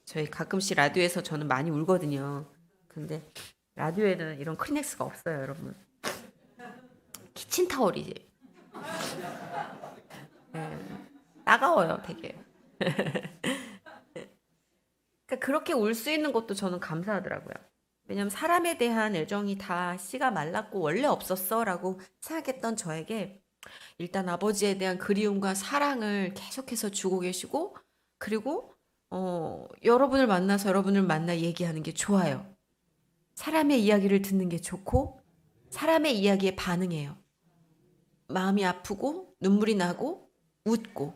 저희 가끔씩 라디오에서 저는 많이 울거든요. 근데 라디오에는 이런 크리넥스가 없어요, 여러분. 키친타월이지. 네, 따가워요, 되게. 그러니까 그렇게 울 수 있는 것도 저는 감사하더라고요. 왜냐면 사람에 대한 애정이 다 씨가 말랐고 원래 없었어라고 생각했던 저에게 일단 아버지에 대한 그리움과 사랑을 계속해서 주고 계시고 그리고 여러분을 만나서 여러분을 만나 얘기하는 게 좋아요. 사람의 이야기를 듣는 게 좋고 사람의 이야기에 반응해요. 마음이 아프고 눈물이 나고 웃고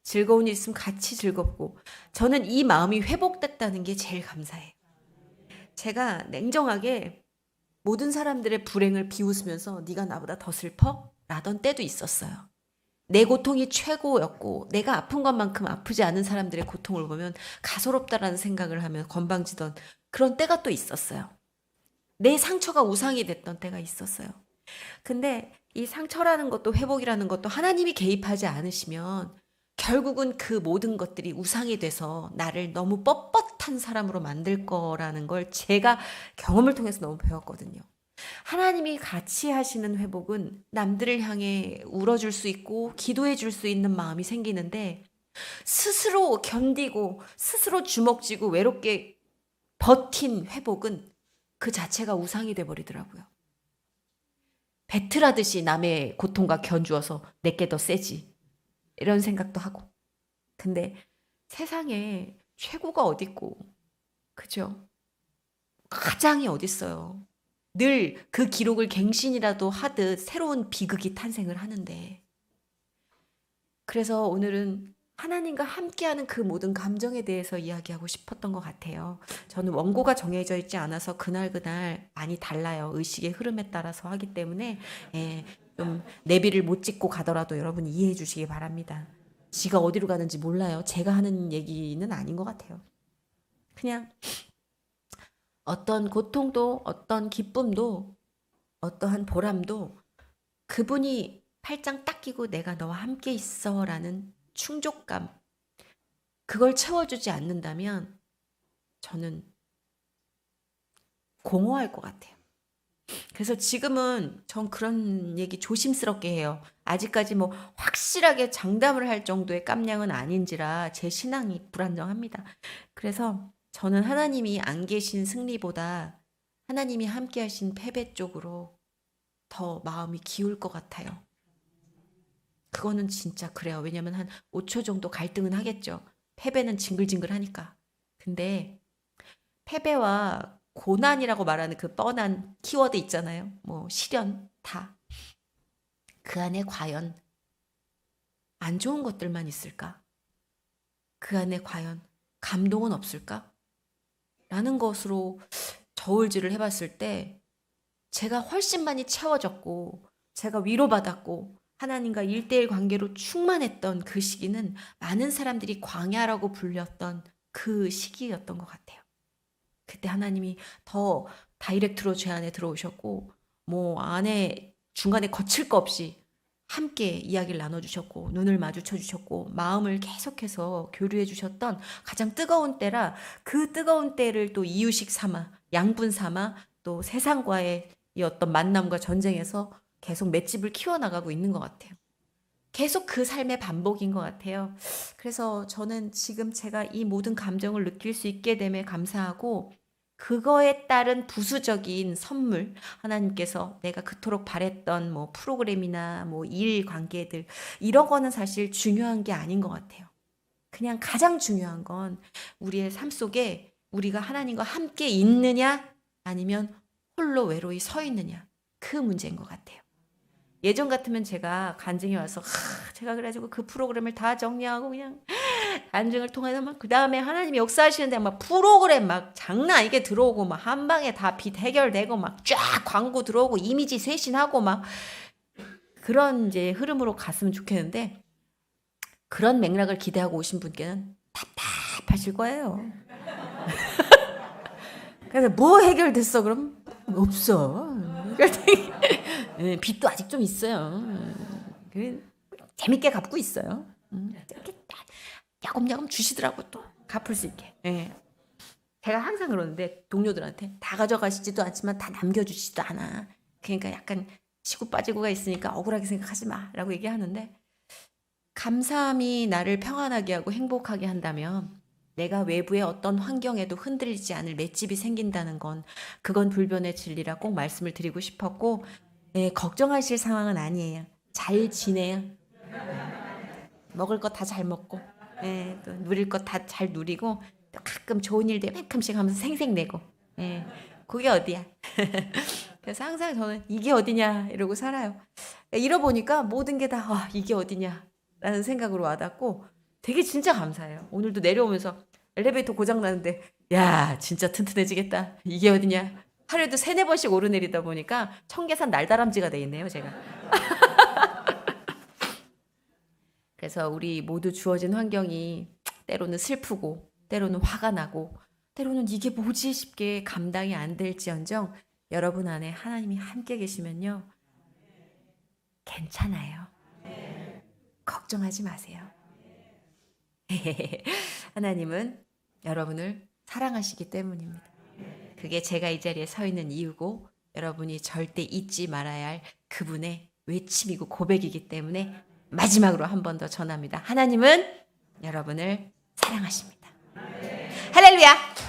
즐거운 일 있으면 같이 즐겁고 저는 이 마음이 회복됐다는 게 제일 감사해요. 제가 냉정하게 모든 사람들의 불행을 비웃으면서 네가 나보다 더 슬퍼? 라던 때도 있었어요. 내 고통이 최고였고 내가 아픈 것만큼 아프지 않은 사람들의 고통을 보면 가소롭다라는 생각을 하며 건방지던 그런 때가 또 있었어요. 내 상처가 우상이 됐던 때가 있었어요. 근데 이 상처라는 것도 회복이라는 것도 하나님이 개입하지 않으시면 결국은 그 모든 것들이 우상이 돼서 나를 너무 뻣뻣한 사람으로 만들 거라는 걸 제가 경험을 통해서 너무 배웠거든요. 하나님이 같이 하시는 회복은 남들을 향해 울어줄 수 있고 기도해 줄 수 있는 마음이 생기는데 스스로 견디고 스스로 주먹쥐고 외롭게 버틴 회복은 그 자체가 우상이 돼버리더라고요. 배틀하듯이 남의 고통과 견주어서 내게 더 세지 이런 생각도 하고 근데 세상에 최고가 어딨고 그죠? 가장이 어딨어요. 늘 그 기록을 갱신이라도 하듯 새로운 비극이 탄생을 하는데 그래서 오늘은 하나님과 함께하는 그 모든 감정에 대해서 이야기하고 싶었던 것 같아요. 저는 원고가 정해져 있지 않아서 그날 많이 달라요. 의식의 흐름에 따라서 하기 때문에 좀 내비를 못 찍고 가더라도 여러분 이해해 주시기 바랍니다. 지가 어디로 가는지 몰라요. 제가 하는 얘기는 아닌 것 같아요. 그냥 어떤 고통도 어떤 기쁨도 어떠한 보람도 그분이 팔짱 딱 끼고 내가 너와 함께 있어라는 충족감, 그걸 채워주지 않는다면 저는 공허할 것 같아요. 그래서 지금은 전 그런 얘기 조심스럽게 해요. 아직까지 뭐 확실하게 장담을 할 정도의 깜냥은 아닌지라 제 신앙이 불안정합니다. 그래서 저는 하나님이 안 계신 승리보다 하나님이 함께 하신 패배 쪽으로 더 마음이 기울 것 같아요. 그거는 진짜 그래요. 왜냐면 한 5초 정도 갈등은 하겠죠. 패배는 징글징글하니까. 근데 패배와 고난이라고 말하는 그 뻔한 키워드 있잖아요. 뭐 시련 다. 그 안에 과연 안 좋은 것들만 있을까? 그 안에 과연 감동은 없을까? 라는 것으로 저울질을 해봤을 때 제가 훨씬 많이 채워졌고 제가 위로받았고 하나님과 1대1 관계로 충만했던 그 시기는 많은 사람들이 광야라고 불렸던 그 시기였던 것 같아요. 그때 하나님이 더 다이렉트로 제 안에 들어오셨고 뭐 안에 중간에 거칠 거 없이 함께 이야기를 나눠주셨고 눈을 마주쳐 주셨고 마음을 계속해서 교류해 주셨던 가장 뜨거운 때라 그 뜨거운 때를 또 이유식 삼아 양분 삼아 또 세상과의 이 어떤 만남과 전쟁에서 계속 맷집을 키워나가고 있는 것 같아요. 계속 그 삶의 반복인 것 같아요. 그래서 저는 지금 제가 이 모든 감정을 느낄 수 있게 됨에 감사하고 그거에 따른 부수적인 선물 하나님께서 내가 그토록 바랬던 뭐 프로그램이나 뭐 일 관계들 이런 거는 사실 중요한 게 아닌 것 같아요. 그냥 가장 중요한 건 우리의 삶 속에 우리가 하나님과 함께 있느냐 아니면 홀로 외로이 서 있느냐 그 문제인 것 같아요. 예전 같으면 제가 간증에 와서 제가 그래가지고 그 프로그램을 다 정리하고 그냥 간증을 통해서 막 그 다음에 하나님이 역사하시는데 막 프로그램 막 장난 아니게 들어오고 막 한 방에 다 빚 해결되고 막 쫙 광고 들어오고 이미지 쇄신하고 막 그런 이제 흐름으로 갔으면 좋겠는데 그런 맥락을 기대하고 오신 분께는 답답하실 거예요. 그래서 뭐 해결됐어 그럼 없어. 빚도 아직 좀 있어요. 재밌게 갚고 있어요. 이렇게 야금야금 주시더라고 또 갚을 수 있게. 제가 항상 그러는데 동료들한테 다 가져가시지도 않지만 다 남겨주시지도 않아. 그러니까 약간 치고 빠지고가 있으니까 억울하게 생각하지 마라고 얘기하는데 감사함이 나를 평안하게 하고 행복하게 한다면 내가 외부의 어떤 환경에도 흔들리지 않을 맷집이 생긴다는 건 그건 불변의 진리라 꼭 말씀을 드리고 싶었고 걱정하실 상황은 아니에요. 잘 지내요. 먹을 거 다 잘 먹고 또 누릴 거 다 잘 누리고 또 가끔 좋은 일들 가끔씩 하면서 생색내고 그게 어디야. 그래서 항상 저는 이게 어디냐 이러고 살아요. 잃어보니까 모든 게 다 이게 어디냐 라는 생각으로 와닿고 되게 진짜 감사해요. 오늘도 내려오면서 엘리베이터 고장 나는데 야 진짜 튼튼해지겠다. 이게 어디냐. 하루에도 3-4번씩 오르내리다 보니까 청계산 날다람쥐가 돼 있네요 제가. 그래서 우리 모두 주어진 환경이 때로는 슬프고 때로는 화가 나고 때로는 이게 뭐지 싶게 감당이 안 될지언정 여러분 안에 하나님이 함께 계시면요 괜찮아요. 걱정하지 마세요. 하나님은 여러분을 사랑하시기 때문입니다. 그게 제가 이 자리에 서 있는 이유고 여러분이 절대 잊지 말아야 할 그분의 외침이고 고백이기 때문에 마지막으로 한 번 더 전합니다. 하나님은 여러분을 사랑하십니다. 할렐루야!